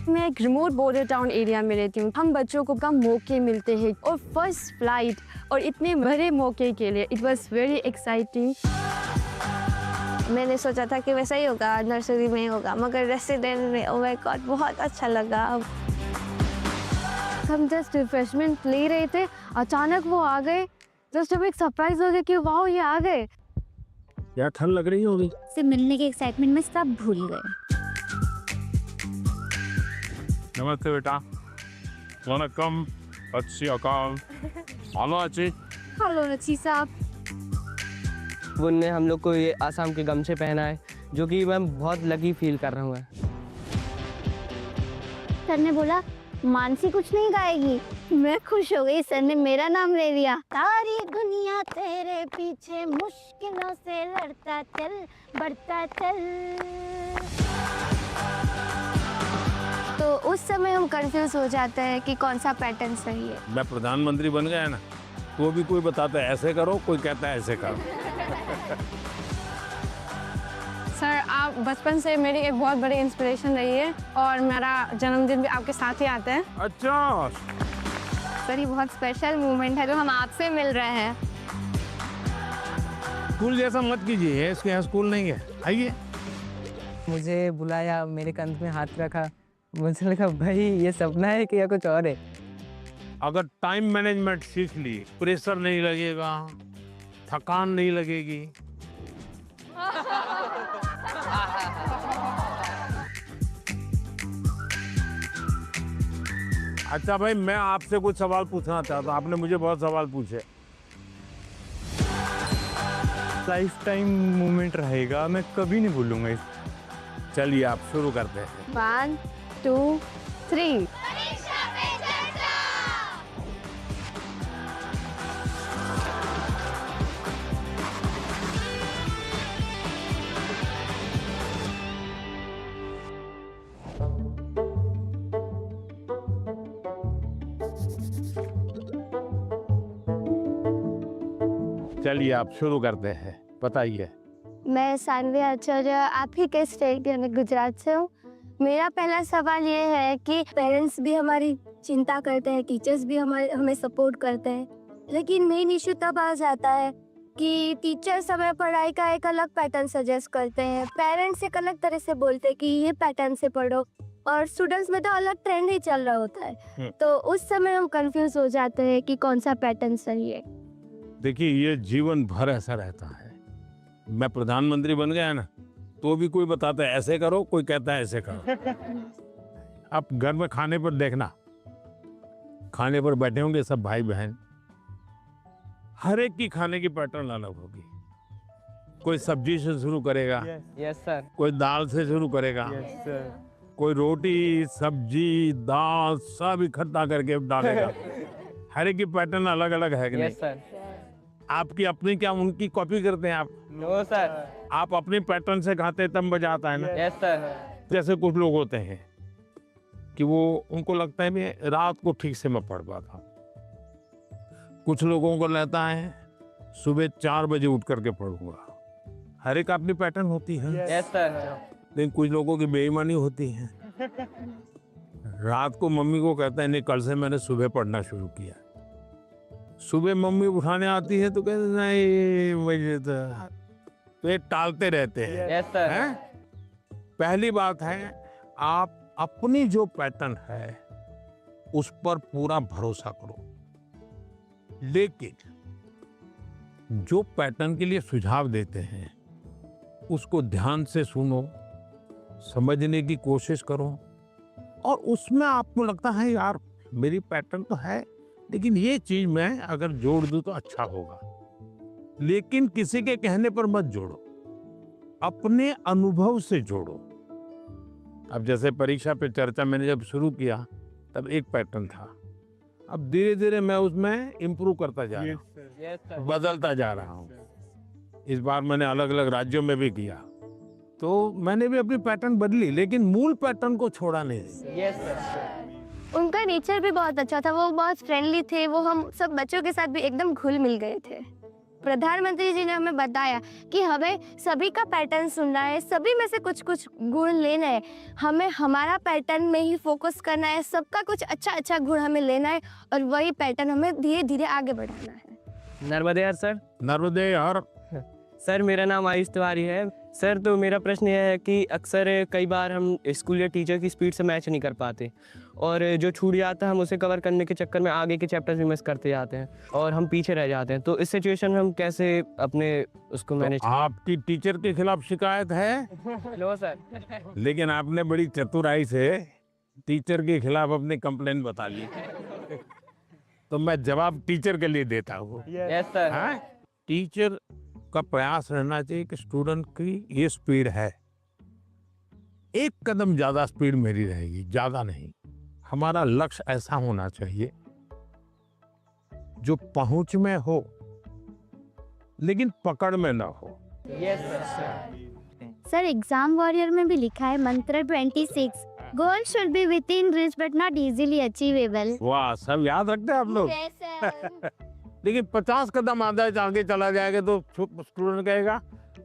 मैं एक remote border town area में रहती हूँ। हम बच्चों को कम मौके मिलते हैं और फर्स्ट फ्लाइट और इतने बड़े मौके के लिए इट वाज वेरी एक्साइटिंग। मैंने सोचा था कि वैसा ही होगा, नर्सरी में होगा, मगर रेसिडेंट में ओह माय गॉड बहुत अच्छा लगा। हम जस्ट रिफ्रेशमेंट ले रहे थे, अचानक वो आ गए। जस्ट हमें एक सरप्राइज हो गया कि वाह ये आ गए। यार ठंड लग रही होगी। से मिलने के एक्साइटमेंट में सब भूल गए। नमस्ते बेटा। वनकम। अच्छी अकाल। हेलो अच्छी। हेलो रची साहब। उनने हम लोग को ये आसाम के गमछे पहना है, जो कि मैं बहुत लकी फील कर रहा हूँ। सर ने बोला मानसी कुछ नहीं गाएगी। मैं खुश हो गई, सर ने मेरा नाम ले लिया। सारी दुनिया तेरे पीछे मुश्किलों से लड़ता चल, बढ़ता चल। तो उस समय हम कंफ्यूज हो जाते हैं कि कौन सा पैटर्न सही है। मैं प्रधानमंत्री बन गया ना, तो भी कोई बताता है ऐसे करो, कोई कहता है ऐसे करो। सर आप बचपन से मेरी एक बहुत बड़ी इंस्पिरेशन रही है और मेरा जन्मदिन भी आपके साथ ही आता है। अच्छा। सर ये बहुत स्पेशल मोमेंट है जो हम आपसे मिल रहे हैं। स्कूल जैसा मत कीजिए, इसके यहाँ स्कूल नहीं है। आइए। मुझे बुलाया, मेरे कंध में हाथ रखा। मुझे लगा भाई ये सपना है कि या कुछ और है। अगर टाइम मैनेजमेंट सीख ली, प्रेशर नहीं लगेगा, थकान नहीं लगेगी। अच्छा भाई, मैं आपसे कुछ सवाल पूछना चाहता हूँ। आपने मुझे बहुत सवाल पूछे। लाइफ टाइम मोमेंट रहेगा, मैं कभी नहीं भूलूंगा इस। चलिए आप शुरू करते हैं। 1 2 3। चलिए आप शुरू करते हैं, बताइए। मैं सानवी आचार्य आप ही के स्टेट यानी गुजरात से हूँ। मेरा पहला सवाल ये है कि पेरेंट्स भी हमारी चिंता करते हैं, टीचर्स भी हमें सपोर्ट करते हैं, लेकिन मेन इशू तब आ जाता है कि टीचर्स हमें पढ़ाई का एक अलग पैटर्न सजेस्ट करते हैं, पेरेंट्स एक अलग तरह से बोलते हैं कि ये पैटर्न से पढ़ो, और स्टूडेंट्स में तो अलग ट्रेंड ही चल रहा होता है। तो उस समय हम कंफ्यूज हो जाते हैं कि कौन सा पैटर्न सही है। देखिए ये जीवन भर ऐसा रहता है। मैं प्रधानमंत्री बन गया ना, तो भी कोई बताता है ऐसे करो, कोई कहता है ऐसे करो। आप घर में खाने पर देखना, खाने पर बैठे होंगे सब भाई बहन, हर एक की खाने की पैटर्न अलग होगी। कोई सब्जी से शुरू करेगा, यस सर। कोई दाल से शुरू करेगा, यस सर। कोई रोटी सब्जी दाल सब इकट्ठा करके डालेगा। हर एक की पैटर्न अलग अलग है कि नहीं? Yes sir. आपकी अपनी क्या उनकी कॉपी करते हैं आप? No sir. आप अपने पैटर्न से खाते हैं तब मजा आता है ना। Yes sir. जैसे कुछ लोग होते हैं कि वो उनको लगता है मैं रात को ठीक से मैं पढ़ पाता। कुछ लोगों को लगता है सुबह 4 बजे उठ करके पढ़ूंगा। हर एक अपनी पैटर्न होती है। Yes sir. लेकिन कुछ लोगों की बेईमानी होती है। रात को मम्मी को कहता है नहीं कल से मैंने सुबह पढ़ना शुरू किया। सुबह मम्मी उठाने आती है तो कहते नहीं मुझे तो ये टालते रहते हैं। Yes sir. हैं? पहली बात है आप अपनी जो पैटर्न है उस पर पूरा भरोसा करो, लेकिन जो पैटर्न के लिए सुझाव देते हैं उसको ध्यान से सुनो, समझने की कोशिश करो, और उसमें आपको लगता है यार मेरी पैटर्न तो है लेकिन ये चीज मैं अगर जोड़ दूं तो अच्छा होगा, लेकिन किसी के कहने पर मत जोड़ो, अपने अनुभव से जोड़ो। अब जैसे परीक्षा पे चर्चा मैंने जब शुरू किया तब एक पैटर्न था, अब धीरे धीरे मैं उसमें इम्प्रूव करता जा रहा हूँ, बदलता जा रहा हूँ। इस बार मैंने अलग अलग राज्यों में भी किया तो मैंने भी अपनी पैटर्न बदली, लेकिन मूल पैटर्न को छोड़ा नहीं। Yes sir. उनका नेचर भी बहुत अच्छा था, वो बहुत फ्रेंडली थे, वो हम सब बच्चों के साथ भी एकदम घुल मिल गए थे। प्रधानमंत्री जी ने हमें बताया कि हमें सभी का पैटर्न सुनना है, सभी में से कुछ कुछ गुण लेना है, हमें हमारा पैटर्न में ही फोकस करना है, सबका कुछ अच्छा अच्छा गुण हमें लेना है और वही पैटर्न हमें धीरे धीरे आगे बढ़ाना है। नर्मदे यार सर। नर्मदे और सर मेरा नाम आयुष तिवारी है। सर तो मेरा प्रश्न यह है कि अक्सर कई बार हम स्कूल या टीचर की स्पीड से मैच नहीं कर पाते और जो छूट जाता है हम उसे कवर करने के चक्कर में आगे के चैप्टर्स भी मिस करते जाते हैं और हम पीछे रह जाते हैं। तो इस सिचुएशन में हम कैसे अपने उसको मैनेज आपकी टीचर के खिलाफ शिकायत है? लो सर। लेकिन आपने बड़ी चतुराई से टीचर के खिलाफ अपनी कंप्लेन बता ली। तो मैं जवाब टीचर के लिए देता हूँ। Yes sir. हाँ? टीचर का प्रयास रहना चाहिए कि स्टूडेंट की ये स्पीड है, एक कदम ज्यादा स्पीड मेरी रहेगी, ज्यादा नहीं। हमारा लक्ष्य ऐसा होना चाहिए जो पहुंच में हो लेकिन पकड़ में ना हो। Yes sir. Sir exam warrior में भी लिखा है मंत्र 26, goal should be with in reach but not easily achievable. वाह, सब याद रखते हैं आप लोग। लेकिन 50 कदम आगे चला जाएगा तो स्टूडेंट कहेगा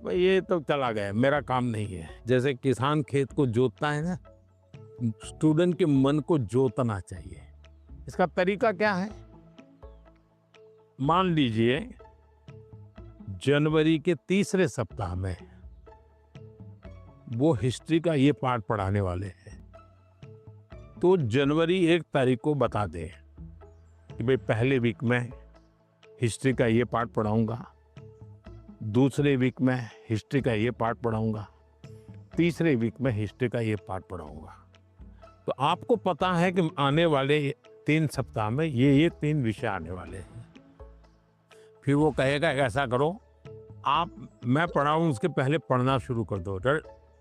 भाई ये तो चला गया, मेरा काम नहीं है। जैसे किसान खेत को जोतता है ना, स्टूडेंट के मन को जोतना चाहिए। इसका तरीका क्या है? मान लीजिए जनवरी के तीसरे सप्ताह में वो हिस्ट्री का ये पार्ट पढ़ाने वाले हैं, तो जनवरी 1 तारीख को बता दें कि भाई पहले वीक में हिस्ट्री का ये पार्ट पढ़ाऊंगा, दूसरे वीक में हिस्ट्री का ये पार्ट पढ़ाऊंगा, तीसरे वीक में हिस्ट्री का ये पार्ट पढ़ाऊंगा। तो आपको पता है कि आने वाले 3 सप्ताह में ये 3 विषय आने वाले हैं। फिर वो कहेगा ऐसा करो, आप मैं पढ़ाऊं उसके पहले पढ़ना शुरू कर दो,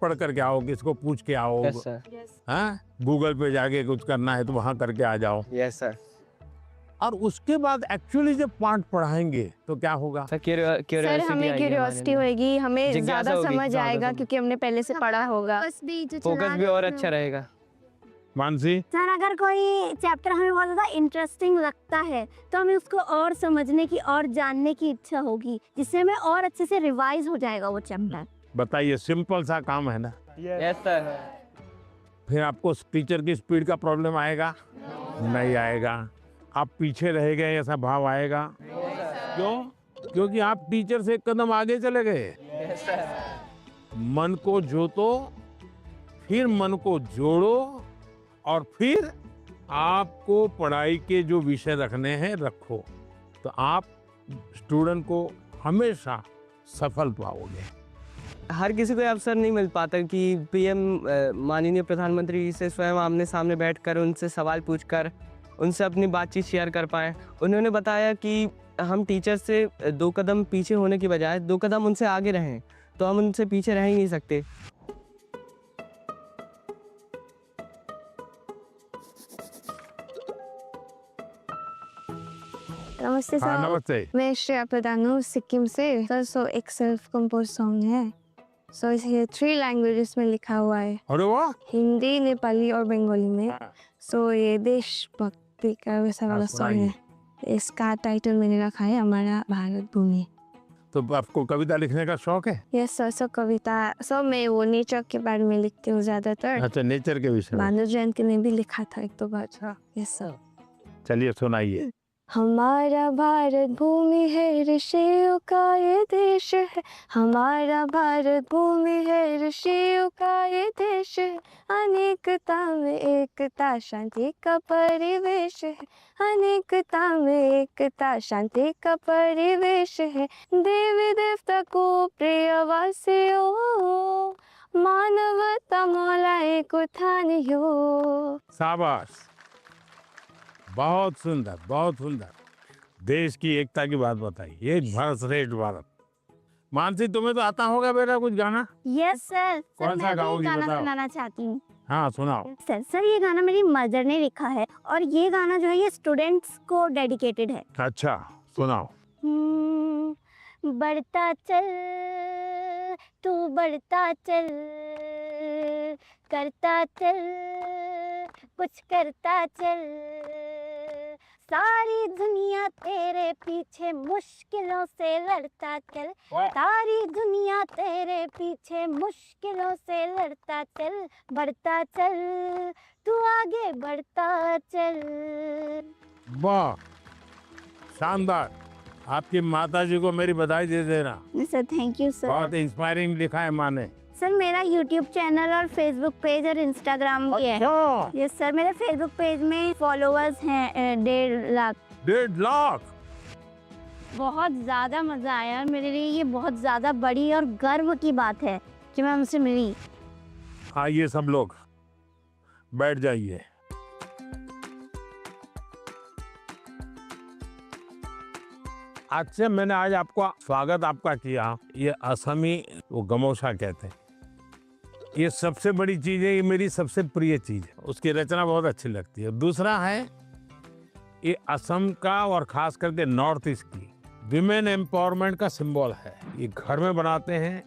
पढ़ करके आओ, किसको पूछ के आओ। Yes sir. हाँ, गूगल पे जाके कुछ करना है तो वहां करके आ जाओ। Yes sir. और उसके बाद एक्चुअली जब पार्ट पढ़ाएंगे तो क्या होगा? सर सर हमें क्यूरियोसिटी होगी, हमें जिज्ञासा ज्यादा होगी, समझ ज्यादा आएगा समझ। क्योंकि हमने पहले से पढ़ा होगा। फोकस भी और अच्छा रहेगा। मानसी, सर अगर कोई चैप्टर हमें बहुत ज़्यादा इंटरेस्टिंग लगता है तो हमें उसको और समझने की और जानने की इच्छा होगी, जिससे हमें और अच्छे से रिवाइज हो जाएगा वो चैप्टर। बताइए, सिंपल सा काम है ना। Yes sir. फिर आपको टीचर की स्पीड का प्रॉब्लम आएगा? नहीं आएगा। आप पीछे रह गए ऐसा भाव आएगा? क्यों? क्योंकि आप टीचर से एक कदम आगे चले गए। मन को जोतो, फिर मन को जोड़ो और फिर आपको पढ़ाई के जो विषय रखने हैं रखो, तो आप स्टूडेंट को हमेशा सफल पाओगे। हर किसी को अवसर नहीं मिल पाता कि पीएम माननीय प्रधानमंत्री से स्वयं आमने सामने बैठकर उनसे सवाल पूछकर उनसे अपनी बातचीत शेयर कर पाए। उन्होंने बताया कि हम टीचर से 2 कदम पीछे होने की बजाय 2 कदम उनसे आगे रहें, तो हम उनसे पीछे रह ही नहीं सकते। नमस्ते हाँ, सर। नमस्ते। मैं श्रेया प्रधान हूँ सिक्किम से। सो एक सेल्फ कंपोज सॉन्ग है। सो ये 3 लैंग्वेजेस में लिखा हुआ है, अरे वाह, हिंदी, नेपाली और बंगाली में। सो ये देशभक्ति का वैसा वाला सॉन्ग है। इसका टाइटल मैंने रखा है हमारा भारत भूमि। तो आपको कविता लिखने का शौक है? Yes sir. सो कविता सब मैं वो नेचर के बारे में लिखती हूँ ज्यादातर। अच्छा, नेचर के विषय में। भानु जयंती ने भी लिखा था 1-2 बार। Yes sir. चलिए सुनाइए। हमारा भारत भूमि है, ऋषियों का ये देश है। हमारा भारत भूमि है, ऋषियों का ये देश है। अनेकता में एकता, शांति का परिवेश है। अनेकता में एकता, शांति का परिवेश है। देवी देवता को प्रिय वासियों, मानवता मौला एक उठानियो। शाबाश, बहुत सुंदर, बहुत सुंदर। देश की एकता की बात बताई। एक भारत श्रेष्ठ भारत। मानसी, तुम्हें तो आता होगा बेटा कुछ गाना? Yes sir. कौन सा गाओगी गाना बताओ? सुनाना चाहती हूँ। हाँ, सुनाओ। सर ये गाना मेरी मदर ने लिखा है और ये गाना जो है ये स्टूडेंट्स को डेडिकेटेड है। अच्छा, सुनाओ। बढ़ता चल तू बढ़ता चल, करता चल कुछ करता चल, सारी दुनिया तेरे पीछे मुश्किलों से लड़ता चल, सारी दुनिया तेरे पीछे मुश्किलों से लड़ता चल, बढ़ता चल, तू आगे बढ़ता चल। वाह, शानदार। आपकी माताजी को मेरी बधाई दे देना। Sir thank you sir. बहुत इंस्पायरिंग लिखा है माँ ने। सर मेरा यूट्यूब चैनल और फेसबुक पेज और इंस्टाग्राम ये है। यस सर, मेरे फेसबुक पेज में फॉलोअर्स हैं 1.5 लाख। 1.5 लाख। बहुत ज़्यादा मज़ा आया और मेरे लिए ये बहुत ज़्यादा बड़ी और गर्व की बात है कि मैं उनसे मिली। आइए सब लोग बैठ जाइए। आज से मैंने आज आपको स्वागत आपका किया। ये असमी वो गमोशा कहते हैं। ये सबसे बड़ी चीज है, ये मेरी सबसे प्रिय चीज है। उसकी रचना बहुत अच्छी लगती है। दूसरा है ये असम का और खास करके नॉर्थ ईस्ट की विमेन एम्पावरमेंट का सिंबल है। ये घर में बनाते हैं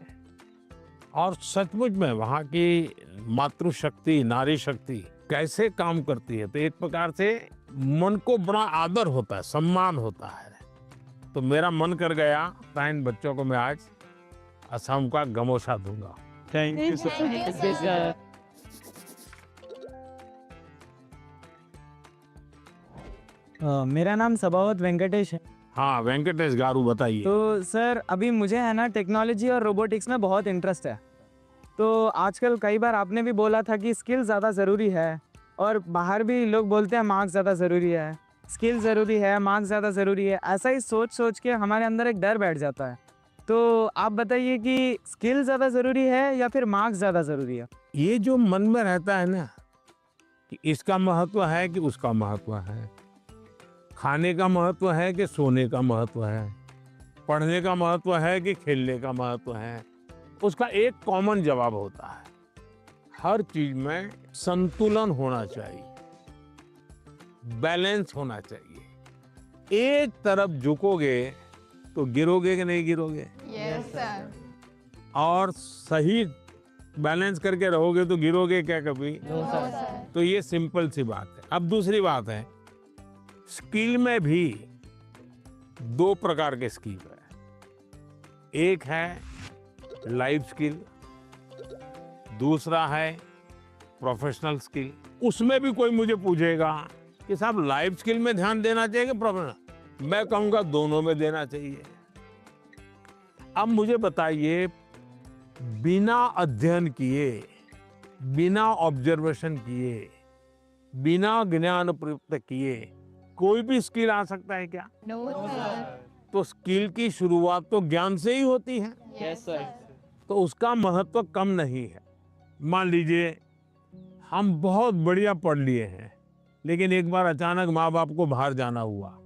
और सचमुच में वहाँ की मातृशक्ति, नारी शक्ति कैसे काम करती है, तो एक प्रकार से मन को बड़ा आदर होता है, सम्मान होता है। तो मेरा मन कर गया था इन बच्चों को मैं आज असम का गमोशा दूंगा। Thank you sir. मेरा नाम सबावत वेंकटेश है। हाँ वेंकटेश गारू, बताइए। तो सर अभी मुझे है ना टेक्नोलॉजी और रोबोटिक्स में बहुत इंटरेस्ट है। तो आजकल कई बार आपने भी बोला था कि स्किल ज़्यादा ज़रूरी है, और बाहर भी लोग बोलते हैं मार्क्स ज़्यादा ज़रूरी है, स्किल ज़रूरी है, मार्क्स ज़्यादा ज़रूरी है। ऐसा ही सोच सोच के हमारे अंदर एक डर बैठ जाता है। तो आप बताइए कि स्किल ज़्यादा ज़रूरी है या फिर मार्क्स ज़्यादा ज़रूरी है? ये जो मन में रहता है ना कि इसका महत्व है कि उसका महत्व है, खाने का महत्व है कि सोने का महत्व है, पढ़ने का महत्व है कि खेलने का महत्व है, उसका एक कॉमन जवाब होता है, हर चीज में संतुलन होना चाहिए, बैलेंस होना चाहिए। एक तरफ झुकोगे तो गिरोगे कि नहीं गिरोगे? Yes sir. और सही बैलेंस करके रहोगे तो गिरोगे क्या कभी? No sir. तो ये सिंपल सी बात है। अब दूसरी बात है, स्किल में भी 2 प्रकार के स्किल है। एक है लाइफ स्किल, दूसरा है प्रोफेशनल स्किल। उसमें भी कोई मुझे पूछेगा कि साहब लाइफ स्किल में ध्यान देना चाहिए कि प्रोफेशनल, मैं कहूंगा दोनों में देना चाहिए। अब मुझे बताइए, बिना अध्ययन किए, बिना ऑब्जर्वेशन किए, बिना ज्ञान प्राप्त किए कोई भी स्किल आ सकता है क्या? No sir. तो स्किल की शुरुआत तो ज्ञान से ही होती है। Yes sir. तो उसका महत्व कम नहीं है। मान लीजिए हम बहुत बढ़िया पढ़ लिए हैं, लेकिन एक बार अचानक माँ बाप को बाहर जाना हुआ,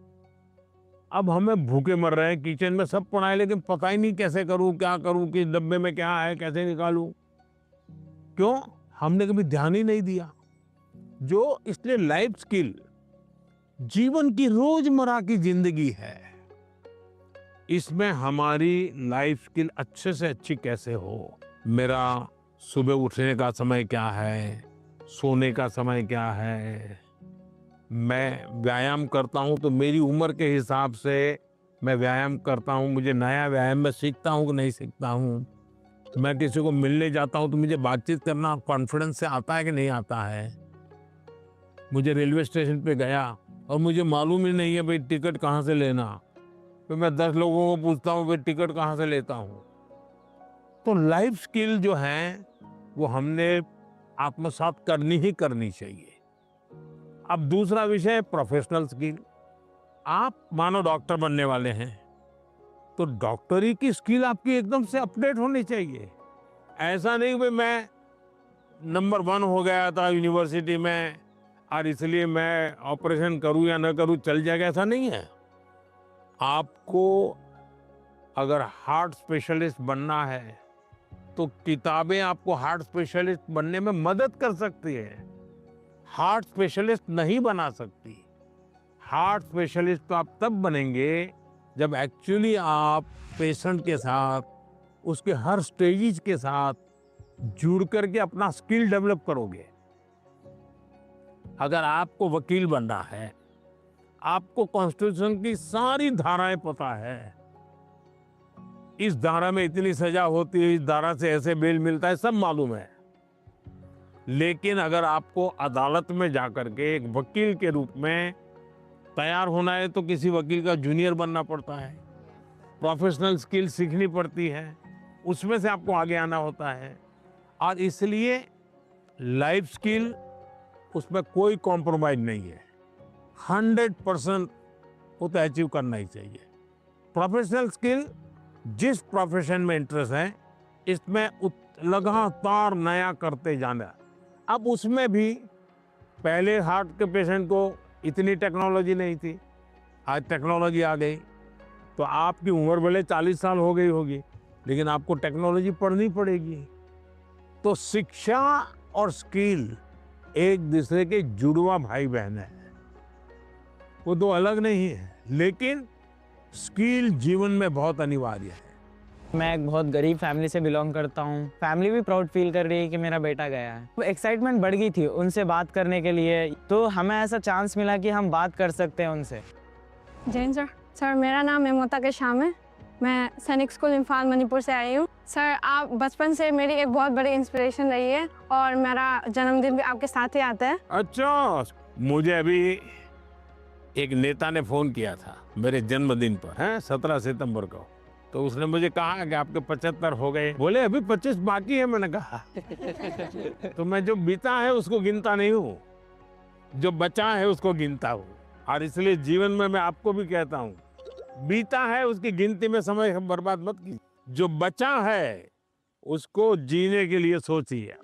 अब हमें भूखे मर रहे हैं, किचन में सब पढ़ाए लेकिन पता ही नहीं कैसे करूं, क्या करूं, किस डब्बे में क्या है, कैसे निकालूं। क्यों? हमने कभी ध्यान ही नहीं दिया। जो इसलिए लाइफ स्किल जीवन की रोजमर्रा की जिंदगी है, इसमें हमारी लाइफ स्किल अच्छे से अच्छी कैसे हो। मेरा सुबह उठने का समय क्या है, सोने का समय क्या है, मैं व्यायाम करता हूं तो मेरी उम्र के हिसाब से मैं व्यायाम करता हूं, मुझे नया व्यायाम में सीखता हूं कि नहीं सीखता हूं। मैं किसी को मिलने जाता हूं तो मुझे बातचीत करना कॉन्फिडेंस से आता है कि नहीं आता है। मुझे रेलवे स्टेशन पे गया और मुझे मालूम ही नहीं है भाई टिकट कहाँ से लेना, तो मैं 10 लोगों को पूछता हूँ भाई टिकट कहाँ से लेता हूँ। तो लाइफ स्किल जो है वो हमने आत्मसात करनी ही करनी चाहिए। अब दूसरा विषय प्रोफेशनल स्किल। आप मानो डॉक्टर बनने वाले हैं तो डॉक्टरी की स्किल आपकी एकदम से अपडेट होनी चाहिए। ऐसा नहीं कि मैं नंबर 1 हो गया था यूनिवर्सिटी में और इसलिए मैं ऑपरेशन करूं या न करूं चल जाएगा, ऐसा नहीं है। आपको अगर हार्ट स्पेशलिस्ट बनना है तो किताबें आपको हार्ट स्पेशलिस्ट बनने में मदद कर सकती है, हार्ट स्पेशलिस्ट नहीं बना सकती। हार्ट स्पेशलिस्ट तो आप तब बनेंगे जब एक्चुअली आप पेशेंट के साथ, उसके हर स्टेजेस के साथ जुड़ करके अपना स्किल डेवलप करोगे। अगर आपको वकील बनना है, आपको कॉन्स्टिट्यूशन की सारी धाराएं पता है, इस धारा में इतनी सजा होती है, इस धारा से ऐसे बेल मिलता है, सब मालूम है। लेकिन अगर आपको अदालत में जाकर के एक वकील के रूप में तैयार होना है तो किसी वकील का जूनियर बनना पड़ता है, प्रोफेशनल स्किल सीखनी पड़ती है, उसमें से आपको आगे आना होता है। और इसलिए लाइफ स्किल, उसमें कोई कॉम्प्रोमाइज नहीं है, 100% वो तो अचीव करना ही चाहिए। प्रोफेशनल स्किल, जिस प्रोफेशन में इंटरेस्ट है, इसमें लगातार नया करते जाना। अब उसमें भी पहले हार्ट के पेशेंट को इतनी टेक्नोलॉजी नहीं थी, आज टेक्नोलॉजी आ गई, तो आपकी उम्र भले 40 साल हो गई होगी, लेकिन आपको टेक्नोलॉजी पढ़नी पड़ेगी। तो शिक्षा और स्किल एक दूसरे के जुड़वा भाई बहन है, वो दो अलग नहीं है, लेकिन स्किल जीवन में बहुत अनिवार्य है। मैं एक बहुत गरीब फैमिली से बिलोंग करता हूँ। फैमिली भी प्राउड फील कर रही है कि मेरा बेटा गया है। एक्साइटमेंट बढ़ गई थी उनसे बात करने के लिए, तो हमें ऐसा चांस मिला कि हम बात कर सकते हैं उनसे। जैन सर। सर, मेरा नाम ममता के शाम है, मैं सैनिक स्कूल इम्फाल मणिपुर से आई हूँ। सर, आप बचपन से मेरी एक बहुत बड़ी इंस्पिरेशन रही है और मेरा जन्मदिन भी आपके साथ ही आता है। अच्छा, मुझे अभी एक नेता ने फोन किया था मेरे जन्मदिन पर, है 17 सितंबर को, तो उसने मुझे कहा कि आपके 75 हो गए, बोले अभी 25 बाकी है। मैंने कहा तो मैं जो बीता है उसको गिनता नहीं हूँ, जो बचा है उसको गिनता हूँ। और इसलिए जीवन में मैं आपको भी कहता हूँ, बीता है उसकी गिनती में समय बर्बाद मत कीजिए, जो बचा है उसको जीने के लिए सोचिए।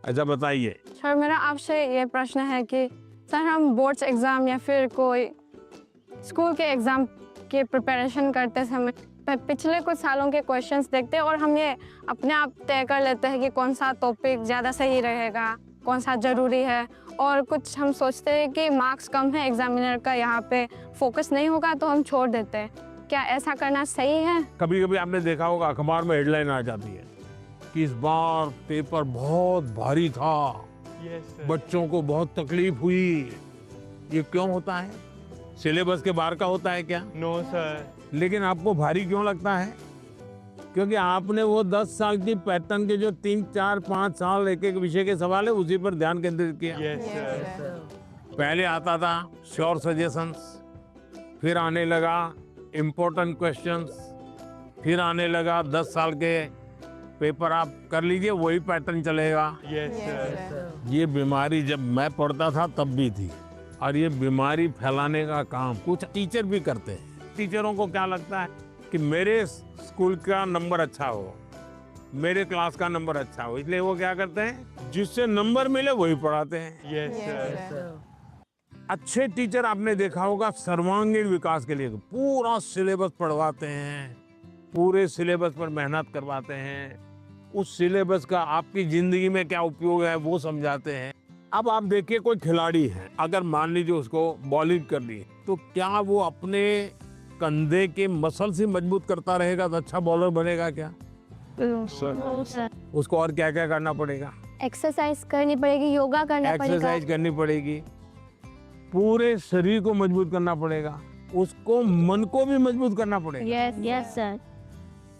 अच्छा बताइए। सर, मेरा आपसे ये प्रश्न है कि सर, हम बोर्ड्स एग्ज़ाम या फिर कोई स्कूल के एग्ज़ाम के प्रिपरेशन करते समय पिछले कुछ सालों के क्वेश्चंस देखते हैं और हम ये अपने आप तय कर लेते हैं कि कौन सा टॉपिक ज़्यादा सही रहेगा, कौन सा ज़रूरी है, और कुछ हम सोचते हैं कि मार्क्स कम है एग्जामिनर का, यहाँ पे फोकस नहीं होगा तो हम छोड़ देते हैं। क्या ऐसा करना सही है? कभी कभी आपने देखा होगा अखबार में हेडलाइन आ जाती है कि इस बार पेपर बहुत भारी था, बच्चों को बहुत तकलीफ हुई। ये क्यों होता है? सिलेबस के बाहर का होता है क्या? No sir. लेकिन आपको भारी क्यों लगता है? क्योंकि आपने वो 10 साल की पैटर्न के जो 3, 4, 5 साल एक एक विषय के सवाल है उसी पर ध्यान केंद्रित किया। Yes sir. पहले आता था श्योर सजेशंस, फिर आने लगा इम्पोर्टेंट क्वेश्चंस, फिर आने लगा 10 साल के पेपर आप कर लीजिए, वही पैटर्न चलेगा। Yes sir. ये बीमारी जब मैं पढ़ता था तब भी थी, और ये बीमारी फैलाने का काम कुछ टीचर भी करते हैं। टीचरों को क्या लगता है कि मेरे स्कूल का नंबर अच्छा हो, मेरे क्लास का नंबर अच्छा हो, इसलिए वो क्या करते हैं, जिससे नंबर मिले वही पढ़ाते हैं। Yes sir. अच्छे टीचर आपने देखा होगा सर्वांगीण विकास के लिए पूरा सिलेबस पढ़वाते हैं, पूरे सिलेबस पर मेहनत करवाते हैं, उस सिलेबस का आपकी जिंदगी में क्या उपयोग है वो समझाते हैं। अब आप देखिए कोई खिलाड़ी है, अगर मान लीजिए उसको बॉलिंग करनी है, तो क्या वो अपने कंधे के मसल से मजबूत करता रहेगा तो अच्छा बॉलर बनेगा क्या? उसको और क्या क्या करना पड़ेगा? एक्सरसाइज करनी पड़ेगी, योगा करना पड़ेगा, एक्सरसाइज करनी पड़ेगी, पूरे शरीर को मजबूत करना पड़ेगा, उसको मन को भी मजबूत करना पड़ेगा। Yes yes sir.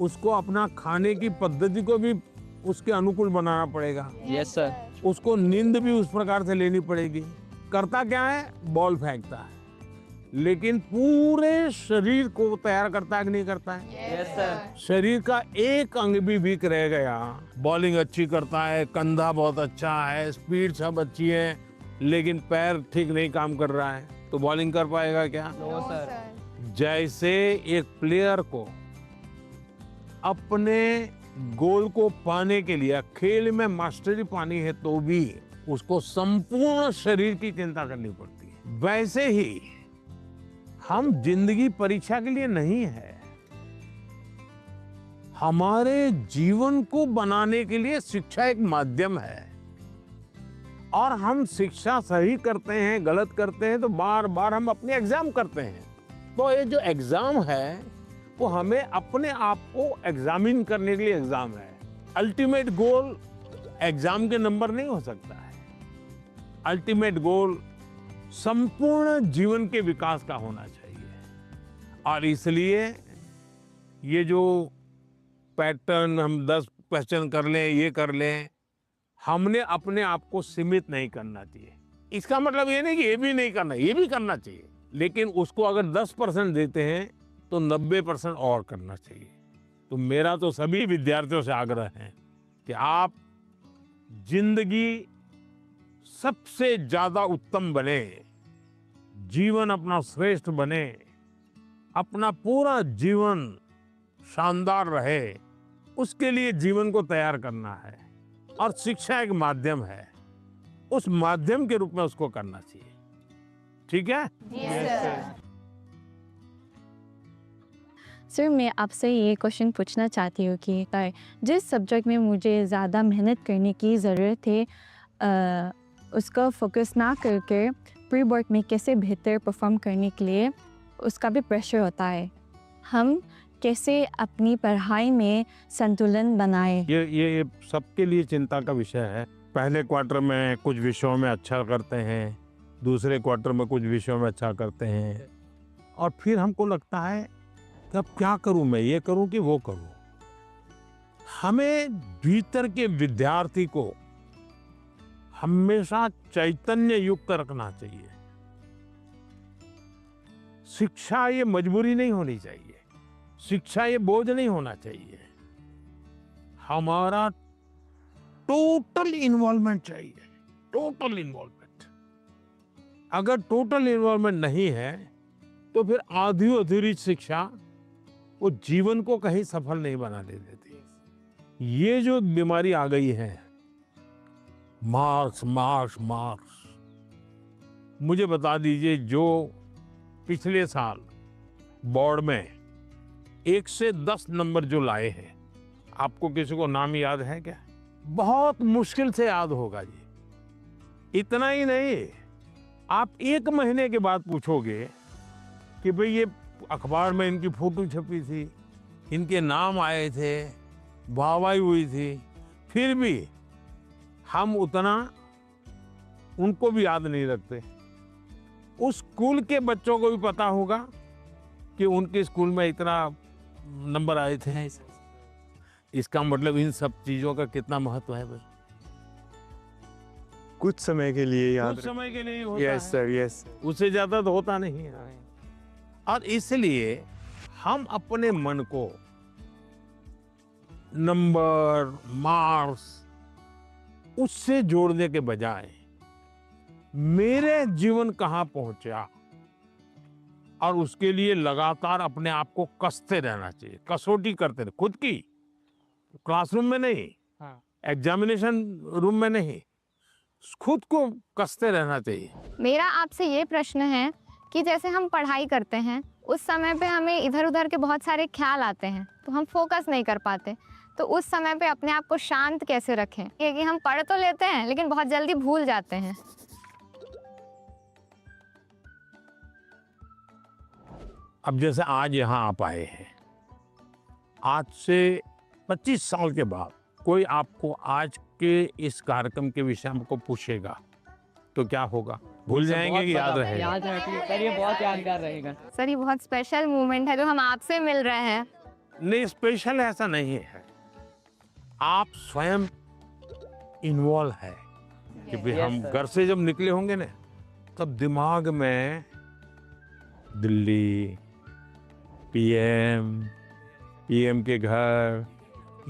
उसको अपना खाने की पद्धति को भी उसके अनुकूल बनाना पड़ेगा। Yes sir. उसको नींद भी उस प्रकार से लेनी पड़ेगी। करता क्या है? बॉल फेंकता है, लेकिन पूरे शरीर को तैयार करता है कि नहीं करता है? Yes sir. शरीर का एक अंग भी वीक रह गया, बॉलिंग अच्छी करता है, कंधा बहुत अच्छा है, स्पीड सब अच्छी है, लेकिन पैर ठीक नहीं काम कर रहा है, तो बॉलिंग कर पाएगा क्या? No sir. जैसे एक प्लेयर को अपने गोल को पाने के लिए खेल में मास्टरी पानी है तो भी उसको संपूर्ण शरीर की चिंता करनी पड़ती है। वैसे ही हम जिंदगी परीक्षा के लिए नहीं है, हमारे जीवन को बनाने के लिए शिक्षा एक माध्यम है, और हम शिक्षा सही करते हैं गलत करते हैं तो बार बार हम अपने एग्जाम करते हैं। तो ये जो एग्जाम है वो हमें अपने आप को एग्जामिन करने के लिए एग्जाम है। अल्टीमेट गोल एग्जाम के नंबर नहीं हो सकता है। अल्टीमेट गोल संपूर्ण जीवन के विकास का होना चाहिए। और इसलिए ये जो पैटर्न हम 10 क्वेश्चन कर लें, ये कर लें, हमने अपने आप को सीमित नहीं करना चाहिए। इसका मतलब ये नहीं कि ये भी नहीं करना, ये भी करना चाहिए, लेकिन उसको अगर 10% देते हैं तो 90% और करना चाहिए। तो मेरा तो सभी विद्यार्थियों से आग्रह है कि आप जिंदगी सबसे ज्यादा उत्तम बने, जीवन अपना श्रेष्ठ बने, अपना पूरा जीवन शानदार रहे, उसके लिए जीवन को तैयार करना है। और शिक्षा एक माध्यम है, उस माध्यम के रूप में उसको करना चाहिए। ठीक है? सर, मैं आपसे ये क्वेश्चन पूछना चाहती हूँ कि जिस सब्जेक्ट में मुझे ज़्यादा मेहनत करने की ज़रूरत है, उसका फोकस ना करके प्री बोर्ड में कैसे बेहतर परफॉर्म करने के लिए उसका भी प्रेशर होता है। हम कैसे अपनी पढ़ाई में संतुलन बनाएं? ये सबके लिए चिंता का विषय है। पहले क्वार्टर में कुछ विषयों में अच्छा करते हैं, दूसरे क्वार्टर में कुछ विषयों में अच्छा करते हैं, और फिर हमको लगता है कि अब क्या करूं, मैं ये करूं कि वो करूं। हमें भीतर के विद्यार्थी को हमेशा चैतन्य युक्त रखना चाहिए। शिक्षा ये मजबूरी नहीं होनी चाहिए, शिक्षा ये बोझ नहीं होना चाहिए। हमारा टोटल इन्वॉल्वमेंट चाहिए, टोटल इन्वॉल्वमेंट। अगर टोटल इन्वॉल्वमेंट नहीं है तो फिर आधी अधूरी शिक्षा वो जीवन को कहीं सफल नहीं बनाने देती। ये जो बीमारी आ गई है, मार्क्स मार्क्स मार्क्स, मुझे बता दीजिए, जो पिछले साल बोर्ड में 1 से 10 नंबर जो लाए हैं, आपको किसी को नाम याद है क्या? बहुत मुश्किल से याद होगा जी। इतना ही नहीं, आप 1 महीने के बाद पूछोगे कि भाई ये अखबार में इनकी फोटो छपी थी, इनके नाम आए थे, वाहवाही हुई थी, फिर भी हम उतना उनको भी याद नहीं रखते। उस स्कूल के बच्चों को भी पता होगा कि उनके स्कूल में इतना नंबर आए थे। इसका मतलब इन सब चीजों का कितना महत्व है भाई। कुछ समय के लिए याद कुछ समय के लिए होता यस है, सर, यस। उससे ज्यादा तो होता नहीं है। और इसलिए हम अपने मन को नंबर, मार्क्स, उससे जोड़ने के बजाय मेरे जीवन कहाँ पहुंचा, और उसके लिए लगातार अपने आप को कसते रहना चाहिए, कसौटी करते रहे खुद की। क्लासरूम में नहीं, एग्जामिनेशन रूम में नहीं, खुद को कसते रहना चाहिए। मेरा आपसे ये प्रश्न है कि जैसे हम पढ़ाई करते हैं, उस समय पे हमें इधर उधर के बहुत सारे ख्याल आते हैं, तो हम फोकस नहीं कर पाते। तो उस समय पे अपने आप को शांत कैसे रखें? ये कि हम पढ़ तो लेते हैं लेकिन बहुत जल्दी भूल जाते हैं। अब जैसे आज यहाँ आप आए हैं, आज से 25 साल के बाद कोई आपको आज के इस कार्यक्रम के विषय में पूछेगा तो क्या होगा? भूल जाएंगे कि याद रहेगा? याद रखिए सर, ये बहुत यादगार रहेगा। सर, ये बहुत स्पेशल मोमेंट है जो हम आपसे मिल रहे हैं। नहीं, स्पेशल ऐसा नहीं है, आप स्वयं इन्वॉल्व है कि भाई हम घर से जब निकले होंगे ना, तब दिमाग में दिल्ली, पीएम के घर,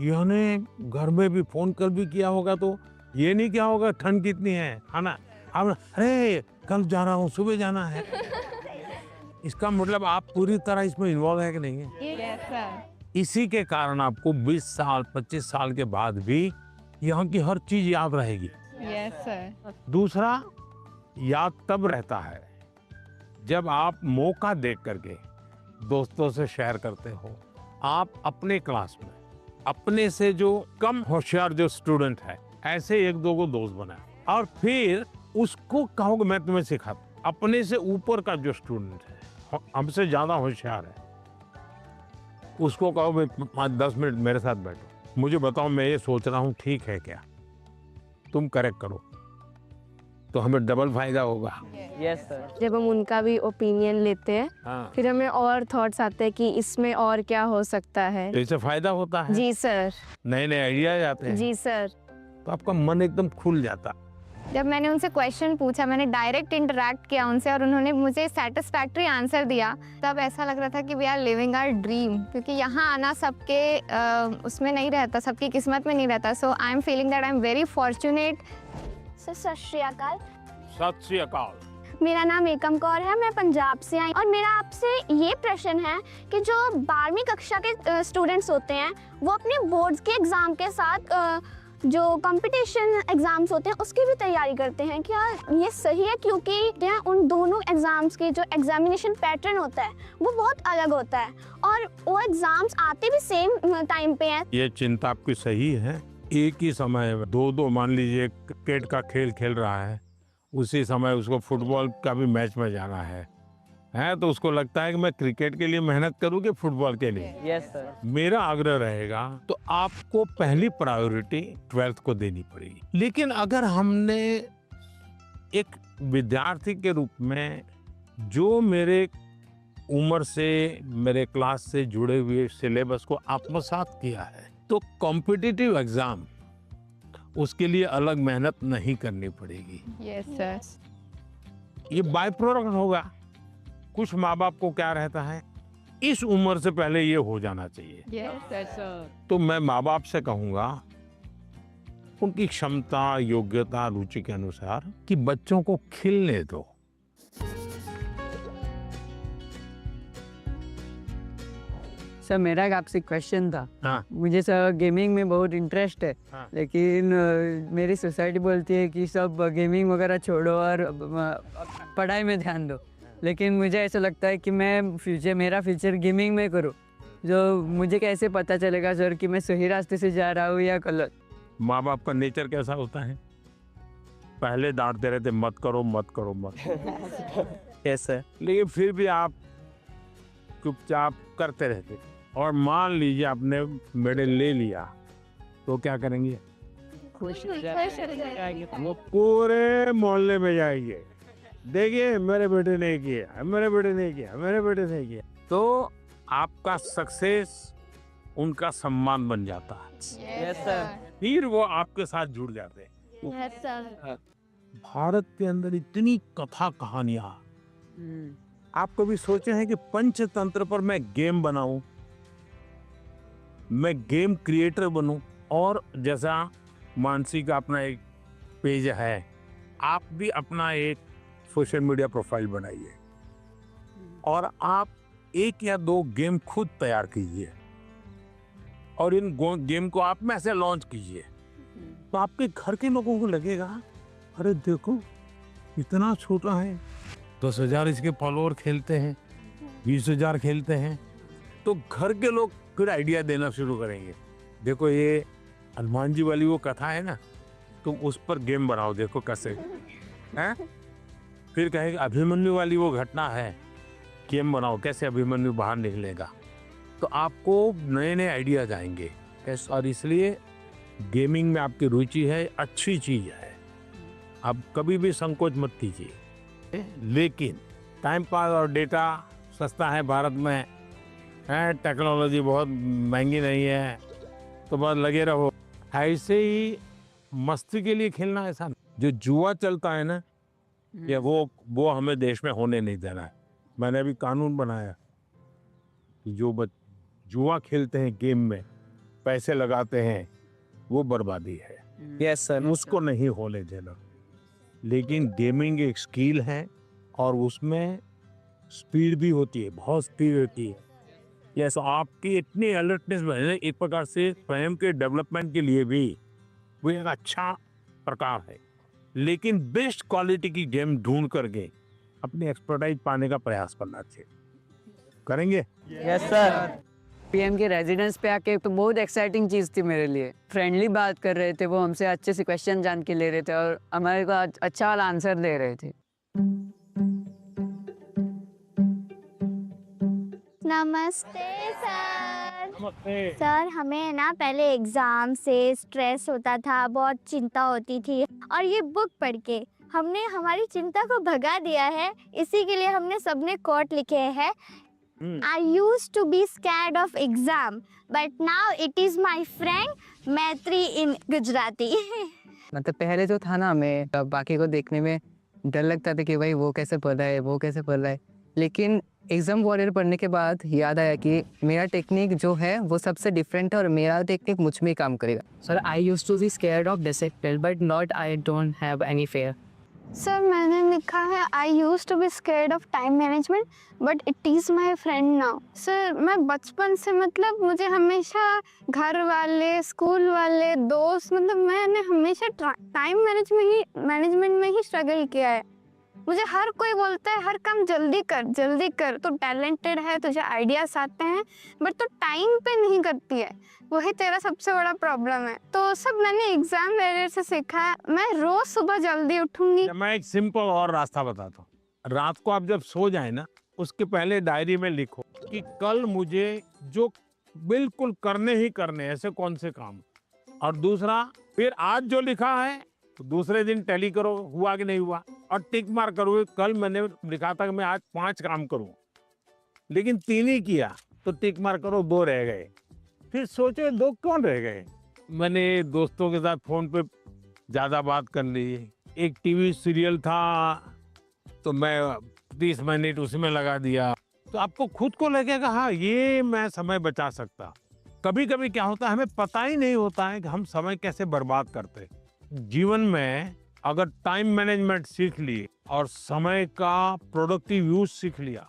यानी घर में भी फोन कर भी किया होगा तो ये नहीं क्या होगा ठंड कितनी है ना, अब अरे कल जा रहा हूँ, सुबह जाना है। इसका मतलब आप पूरी तरह इसमें इन्वॉल्व है कि नहीं है? इसी के कारण आपको 20 साल 25 साल के बाद भी यहाँ की हर चीज याद रहेगी। दूसरा, याद तब रहता है जब आप मौका देख करके दोस्तों से शेयर करते हो। आप अपने क्लास में अपने से जो कम होशियार जो स्टूडेंट है, ऐसे 1-2 को दोस्त बनाए और फिर उसको कहोगे मैं तुम्हें सिखाता। अपने से ऊपर का जो स्टूडेंट है, हमसे ज्यादा होशियार है, उसको कहो भाई 5-10 मिनट मेरे साथ बैठो, मुझे बताओ मैं ये सोच रहा हूँ ठीक है क्या, तुम करेक्ट करो, तो हमें डबल फायदा होगा। Yes sir. जब हम उनका भी ओपिनियन लेते हैं हाँ, फिर हमें और थॉट्स आते हैं कि इसमें और क्या हो सकता है। तो इससे फायदा होता है, जी सर। नए नए आइडियाज आते हैं, जी सर। तो आपका मन एकदम खुल जाता। जब मैंने उनसे क्वेश्चन पूछा, मैंने डायरेक्ट इंटरेक्ट किया उनसे और उन्होंने मुझे सेटिस्फैक्ट्री आंसर दिया, तब ऐसा लग रहा था कि we are living our dream, क्योंकि यहाँ आना सबके उसमें नहीं रहता, सबकी किस्मत में नहीं रहता। So I am feeling that I am very fortunate. सत श्री अकाल। सत श्री अकाल। मेरा नाम एकम कौर है, मैं पंजाब से आई और मेरा आपसे ये प्रश्न है कि जो 12वीं कक्षा के स्टूडेंट्स होते हैं वो अपने बोर्ड्स के एग्ज़ाम के साथ जो कंपटीशन एग्ज़ाम्स होते हैं उसकी भी तैयारी करते हैं, क्या ये सही है? क्योंकि उन दोनों एग्ज़ाम्स के जो एग्जामिनेशन पैटर्न होता है वो बहुत अलग होता है और वो एग्ज़ाम्स आते भी सेम टाइम पे हैं। ये चिंता आपकी सही है। एक ही समय में दो मान लीजिए क्रिकेट का खेल खेल रहा है, उसी समय उसको फुटबॉल का भी मैच में जाना है तो उसको लगता है कि मैं क्रिकेट के लिए मेहनत करूँ कि फुटबॉल के लिए। Yes sir. मेरा आग्रह रहेगा तो आपको पहली प्रायोरिटी 12th को देनी पड़ेगी। लेकिन अगर हमने एक विद्यार्थी के रूप में जो मेरे उम्र से, मेरे क्लास से जुड़े हुए सिलेबस को आत्मसात किया है, तो कॉम्पिटिटिव एग्जाम उसके लिए अलग मेहनत नहीं करनी पड़ेगी। Yes sir. ये बाय प्रोडक्ट होगा। कुछ माँ बाप को क्या रहता है, इस उम्र से पहले ये हो जाना चाहिए। Yes sir. तो मैं माँ बाप से कहूंगा उनकी क्षमता, योग्यता, रुचि के अनुसार कि बच्चों को खिलने दो। सर मेरा एक आपसे क्वेश्चन था। हाँ। मुझे सर गेमिंग में बहुत इंटरेस्ट है। हाँ। लेकिन मेरी सोसाइटी बोलती है कि सब गेमिंग वगैरह छोड़ो और पढ़ाई में ध्यान दो, लेकिन मुझे ऐसा लगता है कि मेरा फ्यूचर गेमिंग में करूँ। जो मुझे कैसे पता चलेगा सर कि मैं सही रास्ते से जा रहा हूँ या गलत? माँ बाप का नेचर कैसा होता है, पहले डांटते रहते मत करो मत करो मत यस सर। लेकिन फिर भी आप चुपचाप करते रहते। और मान लीजिए आपने मेडल ले लिया तो क्या करेंगे? वो पूरे मोहल्ले में जाएंगे, देखिए मेरे बेटे ने किया, मेरे बेटे ने किया, मेरे बेटे ने किया। तो आपका सक्सेस उनका सम्मान बन जाता है। Yes sir. फिर वो आपके साथ जुड़ जाते हैं। Yes sir. भारत के अंदर इतनी कथा कहानियां, आप कभी सोचे हैं कि पंचतंत्र पर मैं गेम बनाऊं, मैं गेम क्रिएटर बनूं? और जैसा मानसी का अपना एक पेज है, आप भी अपना एक सोशल मीडिया प्रोफाइल बनाइए और आप 1 या 2 गेम खुद तैयार कीजिए और इन गेम को आप में से लॉन्च कीजिए। तो आपके घर के लोगों को लगेगा अरे देखो इतना छोटा है, 10,000 इसके फॉलोअर खेलते हैं, 20,000 खेलते हैं। तो घर के लोग फिर आइडिया देना शुरू करेंगे, देखो ये हनुमान जी वाली वो कथा है ना, तुम उस पर गेम बनाओ, देखो कैसे हैं। फिर कहेंगे अभिमन्यु वाली वो घटना है, गेम बनाओ कैसे अभिमन्यु बाहर निकलेगा। तो आपको नए नए आइडियाज आएंगे। और इसलिए गेमिंग में आपकी रुचि है, अच्छी चीज है, आप कभी भी संकोच मत कीजिए। लेकिन टाइम पास और डेटा सस्ता है भारत में, है टेक्नोलॉजी बहुत महंगी नहीं है, तो बस लगे रहो। ऐसे ही मस्ती के लिए खेलना ऐसा नहीं। जो जुआ चलता है ना, या वो हमें देश में होने नहीं देना है। मैंने अभी कानून बनाया कि जो जुआ खेलते हैं, गेम में पैसे लगाते हैं, वो बर्बादी है। Yes sir. उसको नहीं होने देना। लेकिन गेमिंग एक स्किल है और उसमें स्पीड भी होती है, बहुत स्पीड होती है। यस, आपकी इतनी अलर्टनेस बने, एक प्रकार से स्वयं के डेवलपमेंट के लिए भी वो एक अच्छा प्रकार है। लेकिन बेस्ट क्वालिटी की गेम ढूंढ करके अपनी एक्सपर्टाइज पाने का प्रयास करना चाहिए। करेंगे? Yes sir. पीएम के रेजिडेंस पे आके तो बहुत एक्साइटिंग चीज़ थी मेरे लिए। फ्रेंडली बात कर रहे थे, वो हमसे अच्छे से क्वेश्चन जान के ले रहे थे और हमारे को अच्छा वाला आंसर दे रहे थे। नमस्ते सर। सर हमें ना पहले एग्जाम से स्ट्रेस होता था, बहुत चिंता होती थी और ये बुक पढ़ के हमने हमारी चिंता को भगा दिया है, इसी के लिए हमने सबने कोट लिखे हैं। I used to be scared of exam, but now it is my friend Maitri in Gujarati. मतलब पहले जो था ना, मैं बाकी को देखने में डर लगता था कि भाई वो कैसे पढ़ रहा है, वो कैसे पढ़ रहा है, लेकिन एग्ज़ाम वॉरियर पढ़ने के बाद याद आया कि मेरा टेक्निक जो है वो सबसे डिफरेंट है और मेरा टेक्निक मुझ में ही काम करेगा। Sir I used to be scared of discipline but not I don't have any fear. Sir मैंने लिखा है I use to be scared of time management but it is my friend now. Sir मैं बचपन से मतलब मुझे हमेशा घर वाले, स्कूल वाले, दोस्त, मतलब मैंने हमेशा टाइम मैनेजमेंट में ही स्ट्रगल किया है। मुझे हर कोई बोलता है हर काम जल्दी कर, तो टैलेंटेड है, तुझे आइडियाज आते हैं, बट तो टाइम पे नहीं करती है, वही तेरा सबसे बड़ा प्रॉब्लम है। तो सब मैंने एग्जाम वगैरह से सीखा है। मैं रोज सुबह जल्दी उठूंगी। मैं एक सिंपल और रास्ता बताता हूँ। रात को आप जब सो जाए ना, उसके पहले डायरी में लिखो कि कल मुझे जो बिल्कुल करने ही करने ऐसे कौन से काम, और दूसरा फिर आज जो लिखा है तो दूसरे दिन टैली करो हुआ कि नहीं हुआ, और टिक मार करो। कल मैंने लिखा था कि मैं आज 5 काम करूं, लेकिन 3 ही किया, तो टिक मार करो, 2 रह गए। फिर सोचो 2 कौन रह गए। मैंने दोस्तों के साथ फोन पे ज्यादा बात कर ली। एक टीवी सीरियल था तो मैं 30 मिनट उसमें लगा दिया। तो आपको खुद को लगेगा हाँ ये मैं समय बचा सकता। कभी कभी क्या होता है, हमें पता ही नहीं होता है कि हम समय कैसे बर्बाद करते हैं। जीवन में अगर टाइम मैनेजमेंट सीख ली और समय का प्रोडक्टिव यूज सीख लिया,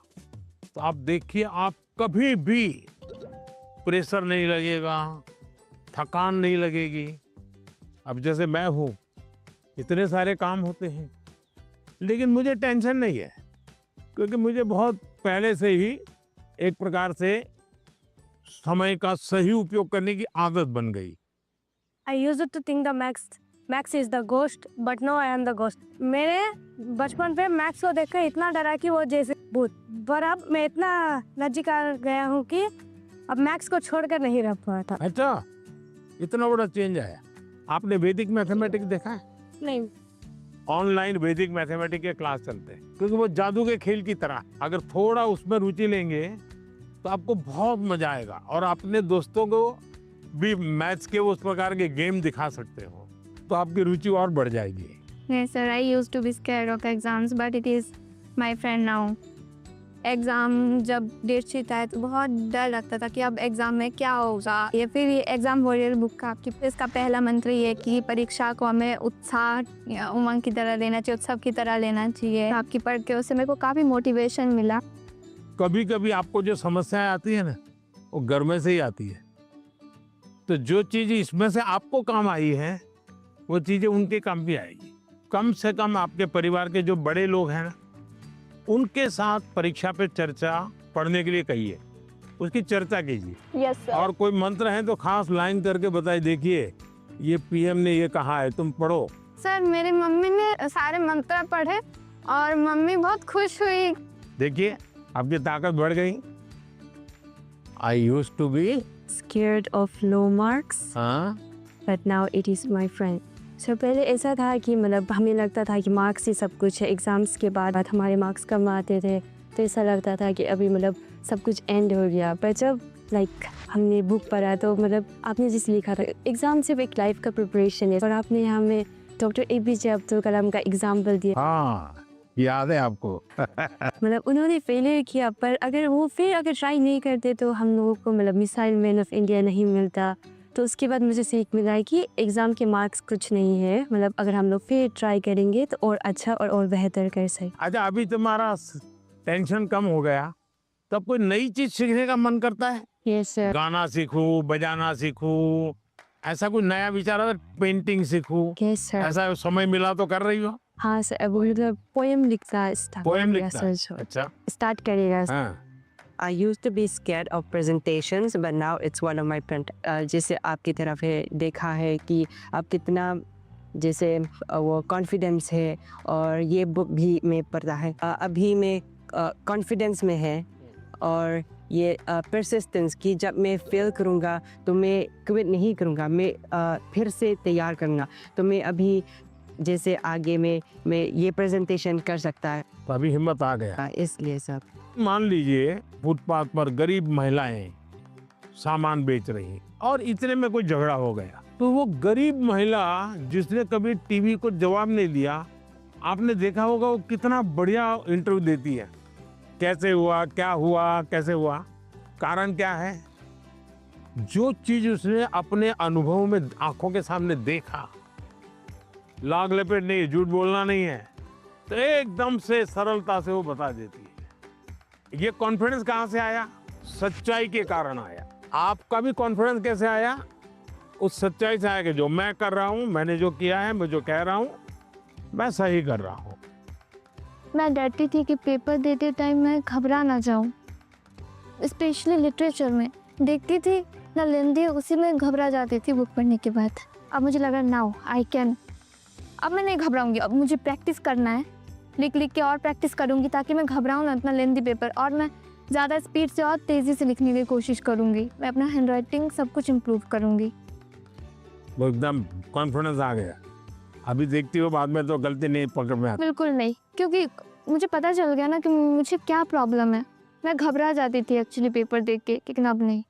तो आप देखिए आप कभी भी प्रेशर नहीं लगेगा, थकान नहीं लगेगी। अब जैसे मैं हूँ, इतने सारे काम होते हैं, लेकिन मुझे टेंशन नहीं है, क्योंकि मुझे बहुत पहले से ही एक प्रकार से समय का सही उपयोग करने की आदत बन गई। I used to think the Max is the ghost, but now I am the ghost. मेरे बचपन पे मैक्स को देखकर इतना डरा कि वो जैसे भूत, पर अब मैं इतना नजीक आ गया हूँ कि अब मैक्स को छोड़कर नहीं रह पाता। अच्छा, इतना बड़ा चेंज आया। आपने वैदिक मैथमेटिक्स देखा है? नहीं। ऑनलाइन वैदिक मैथमेटिक्स के क्लास चलते हैं, क्योंकि वो जादू के खेल की तरह। अगर थोड़ा उसमें रुचि लेंगे तो आपको बहुत मजा आएगा, और अपने दोस्तों को भी मैथ्स के उस प्रकार के गेम दिखा सकते हो, तो आपकी रुचि और बढ़ जाएगी। Yes sir, I used to be scared of exams, but it is my friend now. Exam जब डेट शीट आए तो बहुत डर लगता था कि अब एग्ज़ाम में क्या होगा। ये फिर ये एग्ज़ाम वॉरियर बुक का इसका पहला मंत्र ये कि परीक्षा को हमें उत्साह या उमंग की तरह लेना चाहिए, उत्सव की तरह लेना चाहिए। आपकी पढ़ के उससे मेरे को काफ़ी मोटिवेशन मिला। कभी कभी आपको जो समस्याएं आती है ना, वो घर में से ही आती है। तो जो चीज़ इसमें से आपको काम आई है, वो चीज़ें उनके काम भी आएगी। कम से कम आपके परिवार के जो बड़े लोग हैं ना, उनके साथ परीक्षा पे चर्चा पढ़ने के लिए कहिए, उसकी चर्चा कीजिए। Yes sir. और कोई मंत्र है तो खास लाइन करके बताइए, देखिए ये पीएम ने ये कहा है, तुम पढ़ो। सर मेरी मम्मी ने सारे मंत्र पढ़े और मम्मी बहुत खुश हुई। देखिए आपकी ताकत बढ़ गई। I used to be Scared of low marks, but now it is my friend. Sir पहले ऐसा था कि मतलब हमें लगता था कि मार्क्स ही सब कुछ है। एग्ज़ाम्स के बाद हमारे मार्क्स कम आते थे, तो ऐसा लगता था कि अभी मतलब सब कुछ एंड हो गया। पर जब हमने बुक पढ़ा तो मतलब आपने जिस लिखा था, एग्ज़ाम सिर्फ एक लाइफ का प्रिपरेशन है, और आपने हमें डॉक्टर APJ अब्दुल कलाम का एग्जाम्पल दिया। हाँ, याद है आपको। मतलब उन्होंने फेलियर किया, पर अगर ट्राई नहीं करते तो हम लोगों को मतलब मिसाइल मैन ऑफ इंडिया नहीं मिलता। तो उसके बाद मुझे सीख मिला है कि एग्ज़ाम के मार्क्स कुछ नहीं है, मतलब अगर हम लोग फिर ट्राई करेंगे तो और अच्छा और बेहतर कर सकें। अच्छा, अभी तुम्हारा टेंशन कम हो गया, तब कोई नई चीज सीखने का मन करता है? Yes sir. गाना सीखूं, बजाना सीखूं, ऐसा कोई नया विचार है? पेंटिंग सीखूं, यस सर। ऐसा समय मिला तो कर रही हो? हाँ सर, अब मतलब पोएम लिखता पोएम लिखता है? अच्छा, स्टार्ट करेगा। हाँ। I used to be scared of presentations, but now it's one of my friend. जैसे आपकी तरफ है देखा है कि आप कितना जैसे वो कॉन्फिडेंस है, और ये बुक भी मैं पढ़ता है। अभी मैं कॉन्फिडेंस में है, और ये परसिस्टेंस की जब मैं फेल करूँगा तो मैं क्विट नहीं करूँगा, मैं फिर से तैयार करूँगा। तो मैं अभी जैसे आगे में मैं ये प्रेजेंटेशन कर सकता है। तभी हिम्मत आ गया। इसलिए सर। मान लीजिए फुटपाथ पर गरीब महिलाएं सामान बेच रही हैं और इतने में कोई झगड़ा हो गया, तो वो गरीब महिला जिसने कभी टीवी को जवाब नहीं दिया, आपने देखा होगा वो कितना बढ़िया इंटरव्यू देती है। कैसे हुआ, क्या हुआ, कैसे हुआ, कारण क्या है? जो चीज उसने अपने अनुभव में आंखों के सामने देखा, लाग लपेट नहीं, झूठ बोलना नहीं है, तो एकदम से सरलता से वो बता देती है। ये कॉन्फिडेंस कहाँ से आया? सच्चाई के कारण आया। आपका भी कॉन्फिडेंस कैसे आया? उस सच्चाई से आया कि जो मैं कर रहा हूँ, मैंने जो किया है, मैं जो कह रहा हूँ, मैं सही कर रहा हूँ। मैं डरती थी कि पेपर देते टाइम मैं घबरा ना जाऊं, स्पेशली लिटरेचर में देखती थी ना लेंदी, उसी में घबरा जाती थी बुक पढ़ने के बाद। अब मुझे लगा नाउ आई कैन, अब मैं नहीं घबराऊंगी, अब मुझे प्रैक्टिस करना है, लिख लिख के और प्रैक्टिस करूंगी ताकि मैं घबराऊं ना इतना लेंदी पेपर, और मैं ज़्यादा स्पीड से और तेज़ी से लिखने की कोशिश करूंगी। मैं अपना हैंड राइटिंग सब कुछ इम्प्रूव करूंगी। वो एकदम कॉन्फिडेंस आ गया। अभी देखती हो बाद में तो गलती नहीं पकड़ में आती। बिल्कुल नहीं, क्योंकि मुझे पता चल गया ना कि मुझे क्या प्रॉब्लम है। मैं घबरा जाती थी एक्चुअली पेपर देख के, लेकिन अब नहीं।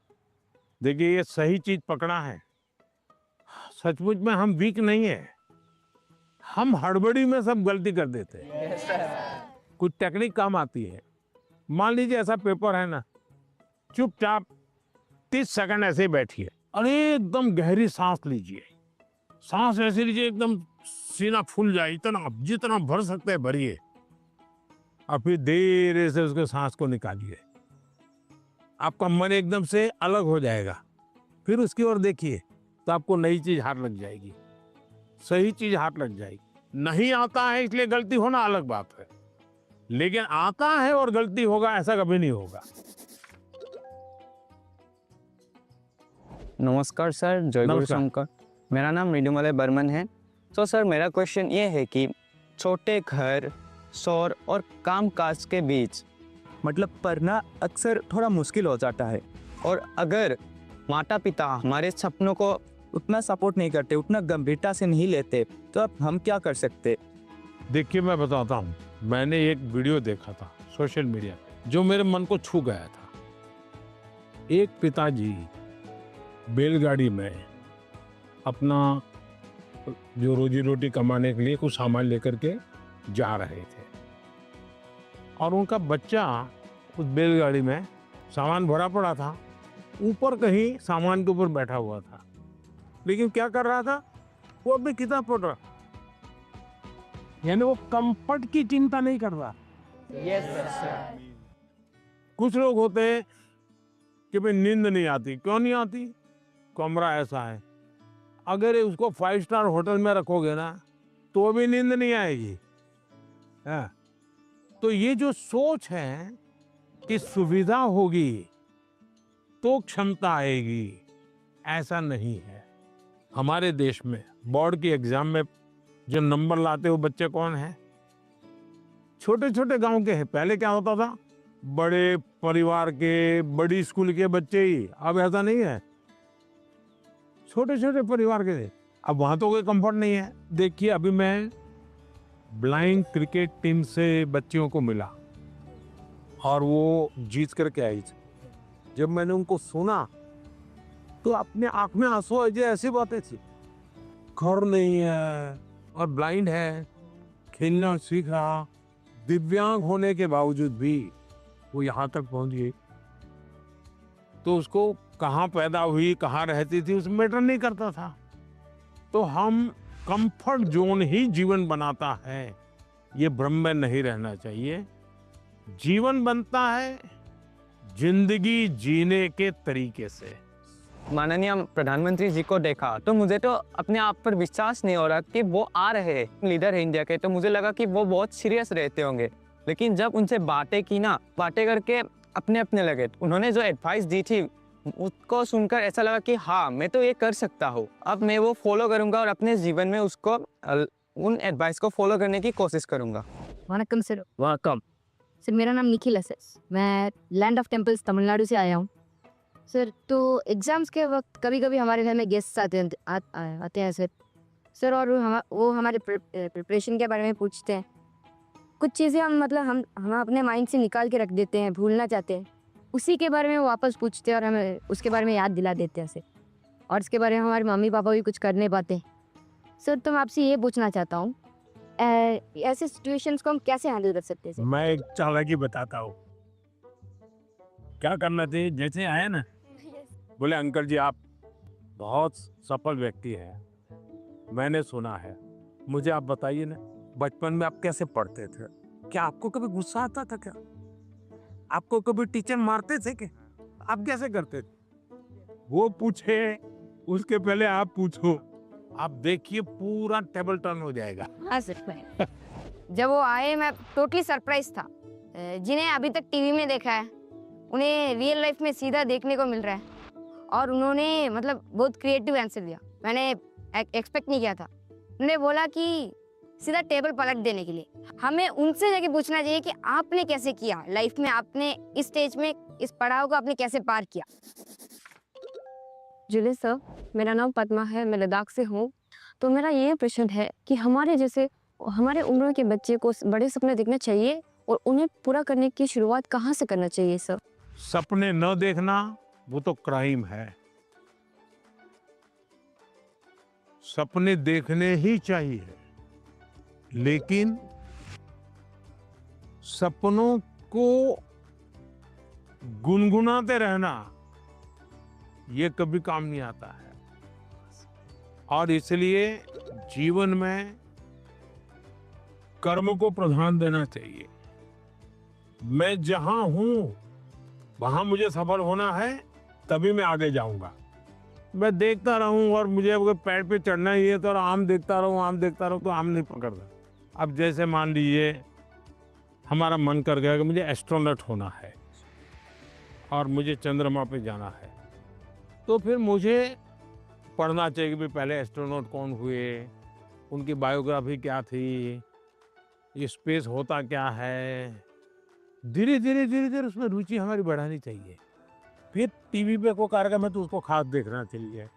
देखिए ये सही चीज पकड़ा है। सचमुच में हम वीक नहीं है, हम हड़बड़ी में सब गलती कर देते हैं। कुछ टेक्निक काम आती है। मान लीजिए ऐसा पेपर है ना, चुपचाप 30 सेकंड ऐसे ही बैठिए और एकदम गहरी सांस लीजिए। सांस ऐसे लीजिए एकदम सीना फूल जाए, इतना जितना भर सकते हैं भरिए, और फिर धीरे से उसके सांस को निकालिए। आपका मन एकदम से अलग हो जाएगा। फिर उसकी ओर देखिए तो आपको नई चीज हाथ लग जाएगी, सही चीज हाथ लग जाएगी। नहीं आता है इसलिए गलती होना अलग बात है, लेकिन आता है और गलती होगा ऐसा कभी नहीं होगा। नमस्कार सर, जय गुरु नमस्कार। शंकर। मेरा नाम मृदुमलय बर्मन है। तो सर मेरा क्वेश्चन ये है कि छोटे घर, शोर और कामकाज के बीच मतलब पढ़ना अक्सर थोड़ा मुश्किल हो जाता है, और अगर माता पिता हमारे सपनों को उतना सपोर्ट नहीं करते, उतना गंभीरता से नहीं लेते, तो अब हम क्या कर सकते? देखिए मैं बताता हूँ, मैंने एक वीडियो देखा था सोशल मीडिया पे जो मेरे मन को छू गया था। एक पिताजी बैलगाड़ी में अपना जो रोजी रोटी कमाने के लिए कुछ सामान लेकर के जा रहे थे, और उनका बच्चा उस बैलगाड़ी में सामान भरा पड़ा था, ऊपर कहीं सामान के ऊपर बैठा हुआ था, लेकिन क्या कर रहा था? वो अपनी किताब पढ़ रहा, यानी वो कंफर्ट की चिंता नहीं कर रहा। कुछ लोग होते हैं कि भाई नींद नहीं आती। क्यों नहीं आती? कमरा ऐसा है, अगर उसको 5 स्टार होटल में रखोगे ना तो भी नींद नहीं आएगी। हाँ। तो ये जो सोच है कि सुविधा होगी तो क्षमता आएगी, ऐसा नहीं है। हमारे देश में बोर्ड की एग्जाम में जो नंबर लाते हो बच्चे कौन है? छोटे छोटे गांव के हैं। पहले क्या होता था? बड़े परिवार के, बड़ी स्कूल के बच्चे ही। अब ऐसा नहीं है, छोटे छोटे परिवार के थे। अब वहां तो कोई कंफर्ट नहीं है। देखिए अभी मैं ब्लाइंड क्रिकेट टीम से बच्चियों को मिला और वो जीत करके आई थी। जब मैंने उनको सुना तो अपने आंख में आंसू आ गए। ऐसी बातें थी, घर नहीं है और ब्लाइंड है, खेलना सीखा, दिव्यांग होने के बावजूद भी वो यहाँ तक पहुंच गई। तो उसको कहाँ पैदा हुई, कहाँ रहती थी, उसमें मैटर नहीं करता था। तो हम कंफर्ट जोन ही जीवन बनाता है, ये भ्रम में नहीं रहना चाहिए। जीवन बनता है जिंदगी जीने के तरीके से। माननीय प्रधानमंत्री जी को देखा तो मुझे तो अपने आप पर विश्वास नहीं हो रहा कि वो आ रहे हैं, लीडर है इंडिया के। तो मुझे लगा कि वो बहुत सीरियस रहते होंगे, लेकिन जब उनसे बातें की ना, बातें करके अपने अपने लगे। उन्होंने जो एडवाइस दी थी उसको सुनकर ऐसा लगा कि हाँ मैं तो ये कर सकता हूँ। अब मैं वो फॉलो करूँगा और अपने जीवन में उसको उन एडवाइस को फॉलो करने की कोशिश करूँगा। वनकम सर। वेलकम सर, मेरा नाम निखिल है सर। मैं लैंड ऑफ टेम्पल्स तमिलनाडु से आया हूँ सर। तो एग्ज़ाम्स के वक्त कभी कभी हमारे घर में गेस्ट आते हैं सर। सर और वो हमारे प्रिपरेशन के बारे में पूछते हैं। कुछ चीज़ें हम अपने माइंड से निकाल के रख देते हैं, भूलना चाहते हैं, उसी के बारे में वो वापस पूछते हैं और हमें उसके बारे में याद दिला देते हैं ऐसे। और इसके बारे में हमारे मम्मी पापा भी कुछ कर नहीं पाते। सर तो मैं आपसे ये पूछना चाहता हूँ, ऐसे सिचुएशंस को हम कैसे हैंडल कर सकते हैं सर? मैं एक चालाकी बताता हूँ क्या करना चाहिए। जैसे आए ना, बोले अंकल जी आप बहुत सफल व्यक्ति हैं, मैंने सुना है, मुझे आप बताइए ना बचपन में आप कैसे पढ़ते थे? क्या आपको कभी गुस्सा आता था? क्या आपको कभी टीचर मारते थे? क्या आप कैसे करते थे? वो पूछे उसके पहले आप पूछो, आप देखिए पूरा टेबल टर्न हो जाएगा। हाँ सर। जब वो आए मैं टोटली सरप्राइज था। जिन्हें अभी तक टीवी में देखा है उन्हें रियल लाइफ में सीधा देखने को मिल रहा है। और उन्होंने बहुत क्रिएटिव आंसर दिया, मैंने एक्सपेक्ट नहीं किया था। उन्होंने बोला कि सीधा टेबल पलट देने के लिए। हमें उनसे जाके पूछना चाहिए कि आपने कैसे किया लाइफ में, आपने इस स्टेज में इस पड़ाव को आपने कैसे पार किया। जुले सर, मेरा नाम पद्मा है, मैं लद्दाख से हूँ। तो मेरा ये प्रश्न है कि हमारे उम्र के बच्चे को बड़े सपने देखना चाहिए और उन्हें पूरा करने की शुरुआत कहाँ से करना चाहिए सर? सपने न देखना वो तो क्राइम है। सपने देखने ही चाहिए, लेकिन सपनों को गुनगुनाते रहना ये कभी काम नहीं आता है। और इसलिए जीवन में कर्म को प्रधान देना चाहिए। मैं जहां हूं वहां मुझे सफल होना है, तभी मैं आगे जाऊंगा। मैं देखता रहूं और मुझे अगर पेड़ पे चढ़ना ही है तो आम देखता रहूं तो आम नहीं पकड़ता। अब जैसे मान लीजिए हमारा मन कर गया कि मुझे एस्ट्रोनॉट होना है और मुझे चंद्रमा पे जाना है, तो फिर मुझे पढ़ना चाहिए कि पहले एस्ट्रोनॉट कौन हुए, उनकी बायोग्राफी क्या थी, ये स्पेस होता क्या है। धीरे धीरे उसमें रुचि हमारी बढ़ानी चाहिए। फिर टीवी पे कोई कार्यक्रम है तो उसको खाद देखना चाहिए,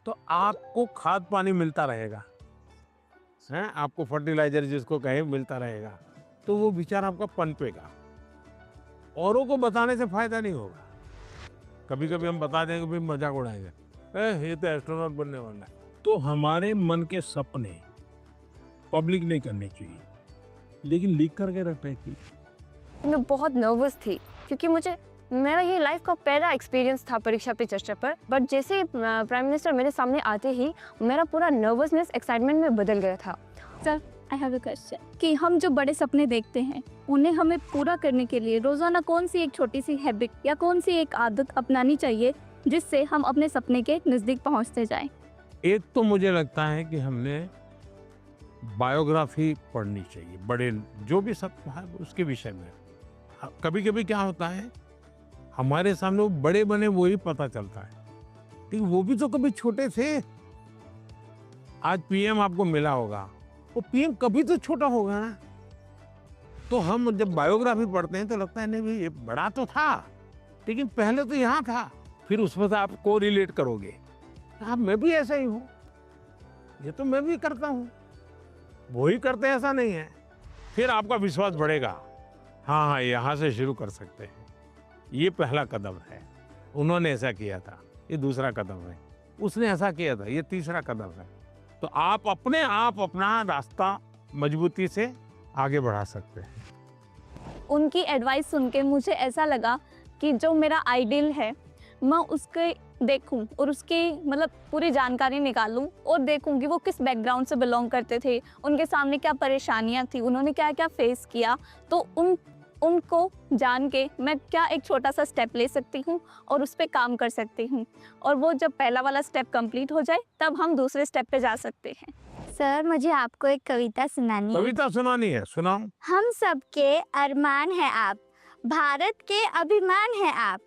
तो आपको खाद पानी मिलता रहेगा, हैं, आपको फर्टिलाइजर जिसको कहे मिलता रहेगा, तो वो विचार आपका पनपेगा। औरों को बताने से फायदा नहीं होगा। कभी कभी हम बता देंगे, भाई मजाक उड़ाएंगे, ये तो एस्ट्रोनॉट बनने वाला है। तो हमारे मन के सपने पब्लिक नहीं करने चाहिए, लेकिन लीक करके रखने चाहिए। मैं बहुत नर्वस थी क्योंकि मेरा ये लाइफ का पहला एक्सपीरियंस था परीक्षा पे चर्चा पर। बट जैसे प्राइम मिनिस्टर मेरे सामने आते ही मेरा पूरा नर्वसनेस एक्साइटमेंट में बदल गया था। Sir I have a question कि हम जो बड़े सपने देखते हैं उन्हें हमें पूरा करने के लिए रोज़ाना कौन सी एक छोटी सी हैबिट या कौन सी एक आदत अपनानी चाहिए जिससे हम अपने सपने के नज़दीक पहुंचते जाएं? एक तो मुझे लगता है कि हमने बायोग्राफी पढ़नी चाहिए, बड़े जो भी सब है उसके विषय में। कभी कभी क्या होता है हमारे सामने वो बड़े बने वही पता चलता है, लेकिन वो भी तो कभी छोटे थे। आज पीएम आपको मिला होगा, वो पीएम कभी तो छोटा होगा ना। तो हम जब बायोग्राफी पढ़ते हैं तो लगता है नहीं भाई ये बड़ा तो था, लेकिन पहले तो यहाँ था। फिर उसमें से आप को रिलेट करोगे, हाँ मैं भी ऐसा ही हूँ, ये तो मैं भी करता हूँ, वही करते हैं, ऐसा नहीं है। फिर आपका विश्वास बढ़ेगा, हाँ यहाँ से शुरू कर सकते हैं। ये पहला कदम है, उन्होंने ऐसा किया था, ये दूसरा कदम है, उसने ऐसा किया था, ये तीसरा कदम है। तो आप अपने आप अपना रास्ता मजबूती से आगे बढ़ा सकते हैं। उनकी एडवाइस सुन के मुझे ऐसा लगा कि जो मेरा आइडियल है मैं उसके देखूं और उसकी पूरी जानकारी निकालूं और देखूं कि वो किस बैकग्राउंड से बिलोंग करते थे, उनके सामने क्या परेशानियां थी, उन्होंने क्या क्या फेस किया। तो उनको जान के मैं क्या एक छोटा सा स्टेप ले सकती हूँ और उस पर काम कर सकती हूँ, और वो जब पहला वाला स्टेप कंप्लीट हो जाए तब हम दूसरे स्टेप पे जा सकते हैं। सर मुझे आपको एक कविता सुनानी है। कविता सुनानी है, सुनाओ। हम सबके अरमान है आप, भारत के अभिमान है आप,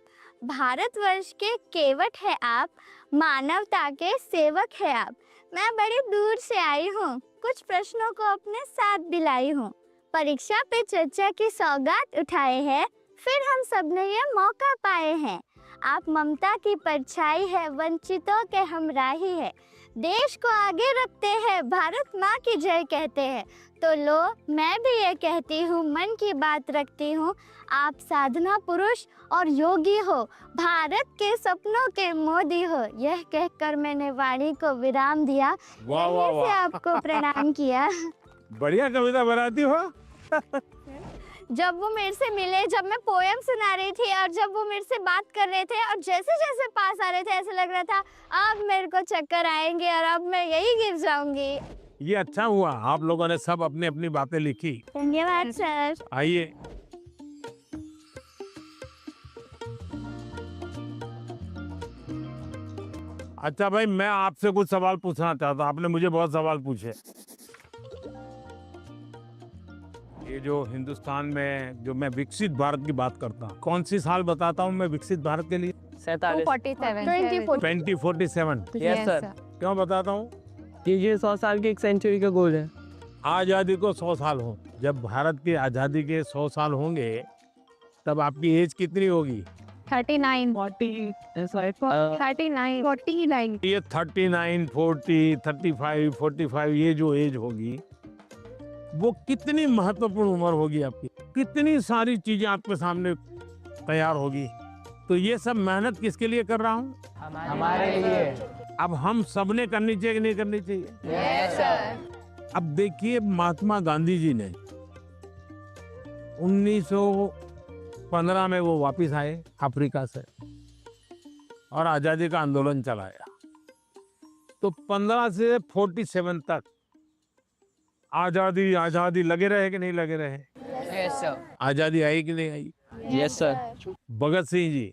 भारतवर्ष के केवट है आप, मानवता के सेवक है आप। मैं बड़ी दूर से आई हूँ, कुछ प्रश्नों को अपने साथ दिलाई हूँ, परीक्षा पे चर्चा की सौगात उठाए हैं, फिर हम सब ने ये मौका पाए हैं। आप ममता की परछाई है, वंचितों के हमराही है, देश को आगे रखते हैं, भारत माँ की जय कहते हैं। तो लो मैं भी ये कहती हूँ, मन की बात रखती हूँ, आप साधना पुरुष और योगी हो, भारत के सपनों के मोदी हो। यह कहकर मैंने वाणी को विराम दिया, वाह वाह यहीं से वाह, आपको प्रणाम किया। बढ़िया कविता बनाती हो। जब वो मेरे से मिले, जब मैं पोएम सुना रही थी और जब वो मेरे से बात कर रहे थे और जैसे जैसे पास आ रहे थे ऐसे लग रहा था अब मेरे को चक्कर आएंगे और अब मैं यही गिर जाऊंगी। ये अच्छा हुआ, आप लोगों ने सब अपनी अपनी बातें लिखी। धन्यवाद सर। आइए, अच्छा भाई, मैं आपसे कुछ सवाल पूछना चाहता हूँ। आपने मुझे बहुत सवाल पूछे। ये जो हिंदुस्तान में जो मैं विकसित भारत की बात करता हूँ, कौन सी साल बताता हूँ मैं विकसित भारत के लिए? 2047। Yes sir. क्यों बताता हूँ? ये 100 साल की एक सेंचुरी का गोल है। आज़ादी को 100 साल हो, जब भारत की आज़ादी के 100 साल होंगे तब आपकी एज कितनी होगी? 39 49 49 ये 39, 40, 35, 45 ये जो एज होगी वो कितनी महत्वपूर्ण उम्र होगी आपकी, कितनी सारी चीजें आपके सामने तैयार होगी। तो ये सब मेहनत किसके लिए कर रहा हूँ? हमारे लिए। अब हम सबने करनी चाहिए कि नहीं करनी चाहिए? Yes sir. अब देखिए, महात्मा गांधी जी ने 1915 में वो वापस आए अफ्रीका से और आजादी का आंदोलन चलाया। तो 15 से 47 तक आजादी आजादी लगे रहे कि नहीं लगे रहे? Yes sir. आजादी आई कि नहीं आई? Yes sir. भगत सिंह जी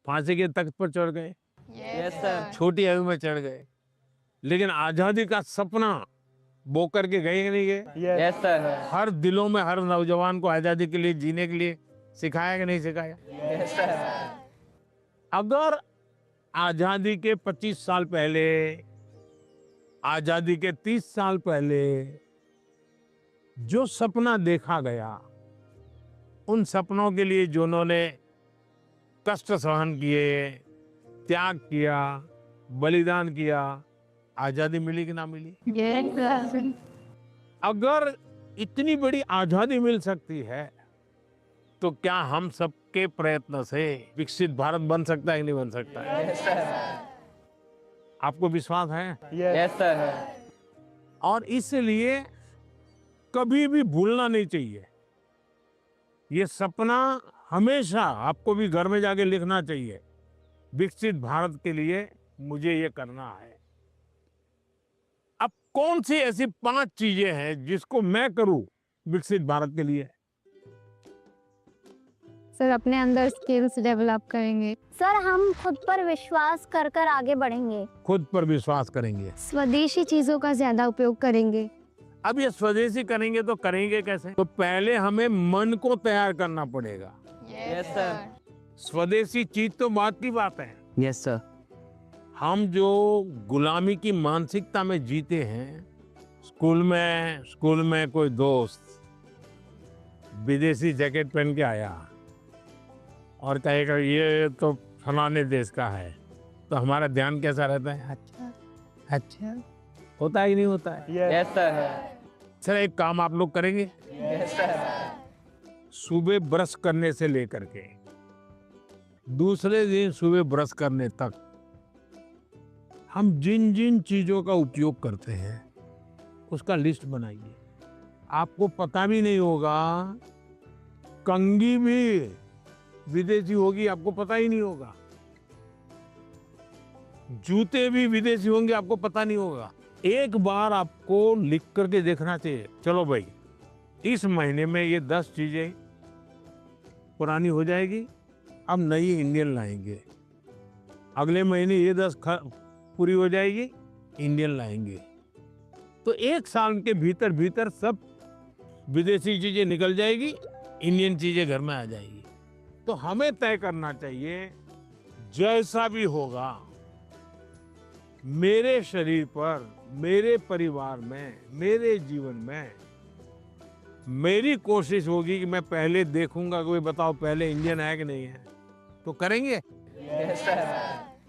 फांसी के तख्त पर चढ़ गए, यस सर। छोटी आयु में चढ़ गए, लेकिन आजादी का सपना बो करके गए कि नहीं गए? Yes sir. हर दिलों में हर नौजवान को आजादी के लिए जीने के लिए सिखाया कि नहीं सिखाया? Yes sir. अगर आजादी के 25 साल पहले, आजादी के 30 साल पहले जो सपना देखा गया, उन सपनों के लिए जो उन्होंने कष्ट सहन किए, त्याग किया, बलिदान किया, आजादी मिली कि ना मिली? अगर इतनी बड़ी आजादी मिल सकती है तो क्या हम सबके प्रयत्न से विकसित भारत बन सकता है कि नहीं बन सकता है? Yes sir. आपको विश्वास है? Yes sir. और इसलिए कभी भी भूलना नहीं चाहिए। ये सपना हमेशा आपको भी घर में जाके लिखना चाहिए। विकसित भारत के लिए मुझे ये करना है। अब कौन सी ऐसी 5 चीजें हैं जिसको मैं करूं विकसित भारत के लिए? सर अपने अंदर स्किल्स डेवलप करेंगे। सर हम खुद पर विश्वास कर कर आगे बढ़ेंगे। खुद पर विश्वास करेंगे। स्वदेशी चीजों का ज्यादा उपयोग करेंगे। अब ये स्वदेशी करेंगे तो करेंगे कैसे? तो पहले हमें मन को तैयार करना पड़ेगा। Yes sir. स्वदेशी चीज तो बात की बात है। Yes sir. हम जो गुलामी की मानसिकता में जीते हैं, स्कूल में कोई दोस्त विदेशी जैकेट पहन के आया और कहेगा ये तो फलाने देश का है, तो हमारा ध्यान कैसा रहता है? अच्छा अच्छा, होता है कि नहीं होता है? Yes sir. सर एक काम आप लोग करेंगे? Yes sir. सुबह ब्रश करने से लेकर के दूसरे दिन सुबह ब्रश करने तक हम जिन जिन चीजों का उपयोग करते हैं उसका लिस्ट बनाइए। आपको पता भी नहीं होगा, कंघी भी विदेशी होगी, आपको पता ही नहीं होगा। जूते भी विदेशी होंगे, आपको पता नहीं होगा। एक बार आपको लिख करके देखना चाहिए, चलो भाई इस महीने में ये 10 चीजें पुरानी हो जाएगी, अब नई इंडियन लाएंगे। अगले महीने ये 10 पूरी हो जाएगी, इंडियन लाएंगे। तो 1 साल के भीतर भीतर सब विदेशी चीजें निकल जाएगी, इंडियन चीजें घर में आ जाएगी। तो हमें तय करना चाहिए जैसा भी होगा मेरे शरीर पर, मेरे परिवार में, मेरे जीवन में, मेरी कोशिश होगी कि मैं पहले देखूंगा कि बताओ पहले इंडियन है कि नहीं है। तो करेंगे? Yes sir.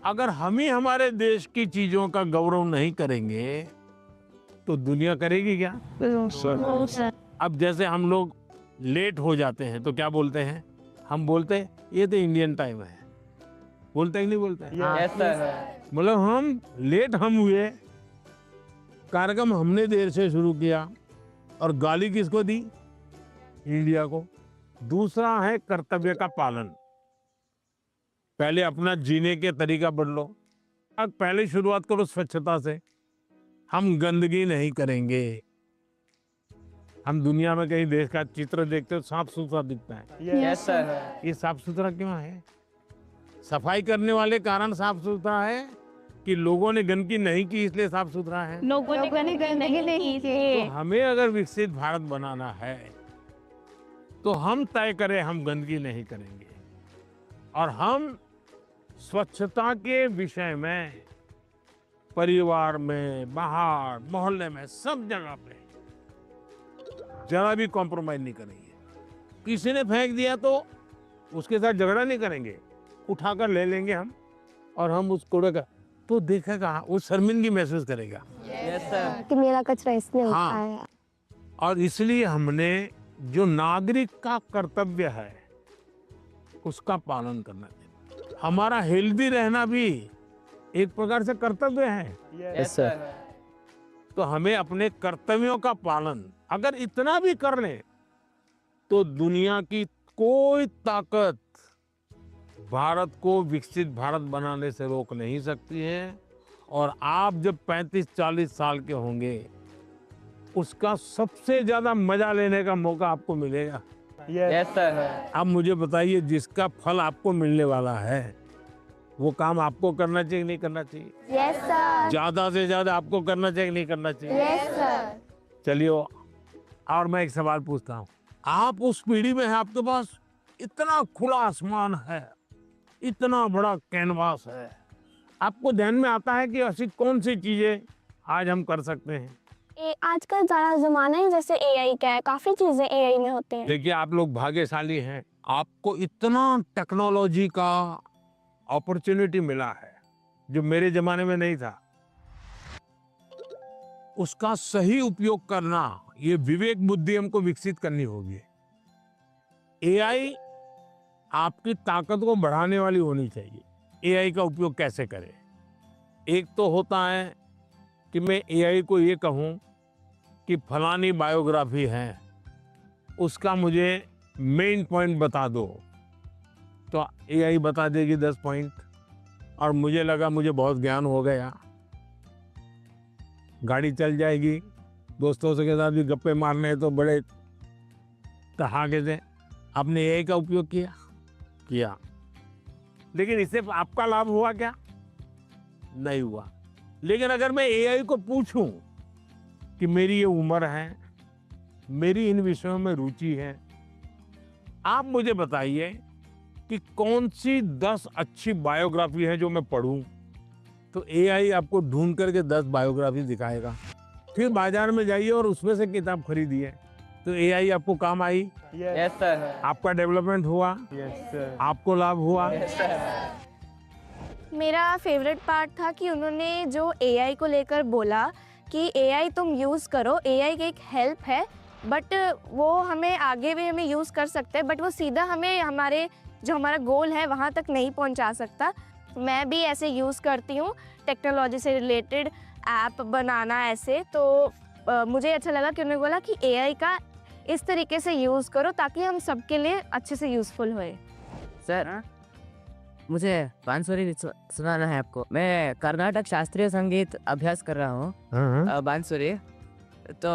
अगर हम ही हमारे देश की चीजों का गौरव नहीं करेंगे तो दुनिया करेगी क्या? अब जैसे हम लोग लेट हो जाते हैं तो क्या बोलते हैं? हम बोलते हैं ये तो इंडियन टाइम है, बोलते हैं कि नहीं बोलते हैं? ऐसा है। मतलब हम लेट हम हुए, कार्यक्रम हमने देर से शुरू किया और गाली किसको दी? इंडिया को। दूसरा है कर्तव्य का पालन। पहले अपना जीने के तरीका बदलो। अब पहले शुरुआत करो स्वच्छता से। हम गंदगी नहीं करेंगे। हम दुनिया में कहीं देश का चित्र देखते हो साफ सुथरा दिखता है, ऐसा है। ये साफ सुथरा क्यों है? सफाई करने वाले कारण साफ सुथरा है कि लोगों ने गंदगी नहीं की इसलिए साफ सुथरा है? लोगों ने नहीं तो हमें अगर विकसित भारत बनाना है तो हम तय करें हम गंदगी नहीं करेंगे और हम स्वच्छता के विषय में परिवार में, बाहर, मोहल्ले में, सब जगह पे जरा भी कॉम्प्रोमाइज नहीं करेंगे। किसी ने फेंक दिया तो उसके साथ झगड़ा नहीं करेंगे, उठाकर ले लेंगे हम और हम उस कूड़े का तो देखेगा, वो शर्मिंदगी महसूस करेगा। कि मेरा कचरा इसने हाँ। उठाया। और इसलिए हमने जो नागरिक का कर्तव्य है उसका पालन करना चाहिए। हमारा हेल्दी रहना भी एक प्रकार से कर्तव्य है। ऐसा है। तो हमें अपने कर्तव्यों का पालन अगर इतना भी कर ले तो दुनिया की कोई ताकत भारत को विकसित भारत बनाने से रोक नहीं सकती है। और आप जब 35-40 साल के होंगे उसका सबसे ज्यादा मजा लेने का मौका आपको मिलेगा। ऐसा है। अब मुझे बताइए, जिसका फल आपको मिलने वाला है वो काम आपको करना चाहिए नहीं करना चाहिए? Yes sir. ज्यादा से ज्यादा आपको करना चाहिए नहीं करना चाहिए? Yes sir. चलिए, और मैं एक सवाल पूछता हूँ। आप उस पीढ़ी में हैं, आपके पास इतना खुला आसमान है, इतना बड़ा कैनवास है, आपको ध्यान में आता है कि ऐसी कौन सी चीजें आज हम कर सकते हैं? आजकल ज़्यादा ज़माना ही जैसे एआई का है, काफ़ी चीज़ें एआई में होती हैं। देखिए, आप लोग भाग्यशाली हैं, आपको इतना टेक्नोलॉजी का अपॉर्चुनिटी मिला है जो मेरे जमाने में नहीं था। उसका सही उपयोग करना, ये विवेक बुद्धि हमको विकसित करनी होगी। एआई आपकी ताकत को बढ़ाने वाली होनी चाहिए। एआई का उपयोग कैसे करें? एक तो होता है कि मैं एआई को ये कहूँ कि फलानी बायोग्राफी है, उसका मुझे मेन पॉइंट बता दो, तो एआई बता देगी 10 पॉइंट और मुझे लगा मुझे बहुत ज्ञान हो गया, गाड़ी चल जाएगी, दोस्तों के साथ भी गप्पे मारने तो बड़े तहाके से। आपने एआई का उपयोग किया, लेकिन इससे आपका लाभ हुआ क्या? नहीं हुआ। लेकिन अगर मैं एआई को पूछूं कि मेरी ये उम्र है, मेरी इन विषयों में रुचि है, आप मुझे बताइए कि कौन सी 10 अच्छी बायोग्राफी है जो मैं पढूं, तो एआई आपको ढूंढ करके 10 बायोग्राफी दिखाएगा। फिर बाजार में जाइए और उसमें से किताब खरीदिए, तो एआई आपको काम आई। ऐसा है। आपका डेवलपमेंट हुआ, आपको लाभ हुआ। मेरा फेवरेट पार्ट था कि उन्होंने जो एआई को लेकर बोला कि एआई तुम यूज़ करो, एआई की एक हेल्प है, बट वो हमें आगे भी हमें यूज़ कर सकते हैं, बट वो सीधा हमें हमारे जो हमारा गोल है वहाँ तक नहीं पहुँचा सकता। मैं भी ऐसे यूज़ करती हूँ टेक्नोलॉजी से रिलेटेड ऐप बनाना ऐसे, तो मुझे अच्छा लगा कि उन्होंने बोला कि एआई का इस तरीके से यूज़ करो ताकि हम सबके लिए अच्छे से यूज़फुल होए। सर, मुझे बांसुरी सुनाना है आपको। मैं कर्नाटक शास्त्रीय संगीत अभ्यास कर रहा हूँ, बांसुरी। तो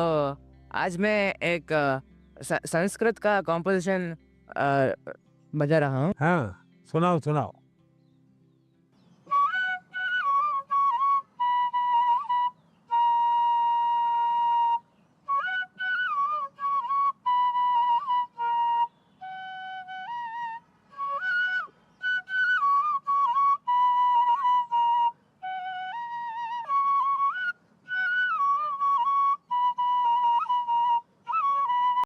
आज मैं एक संस्कृत का कॉम्पोजिशन बजा रहा हूँ। हाँ, सुनाओ।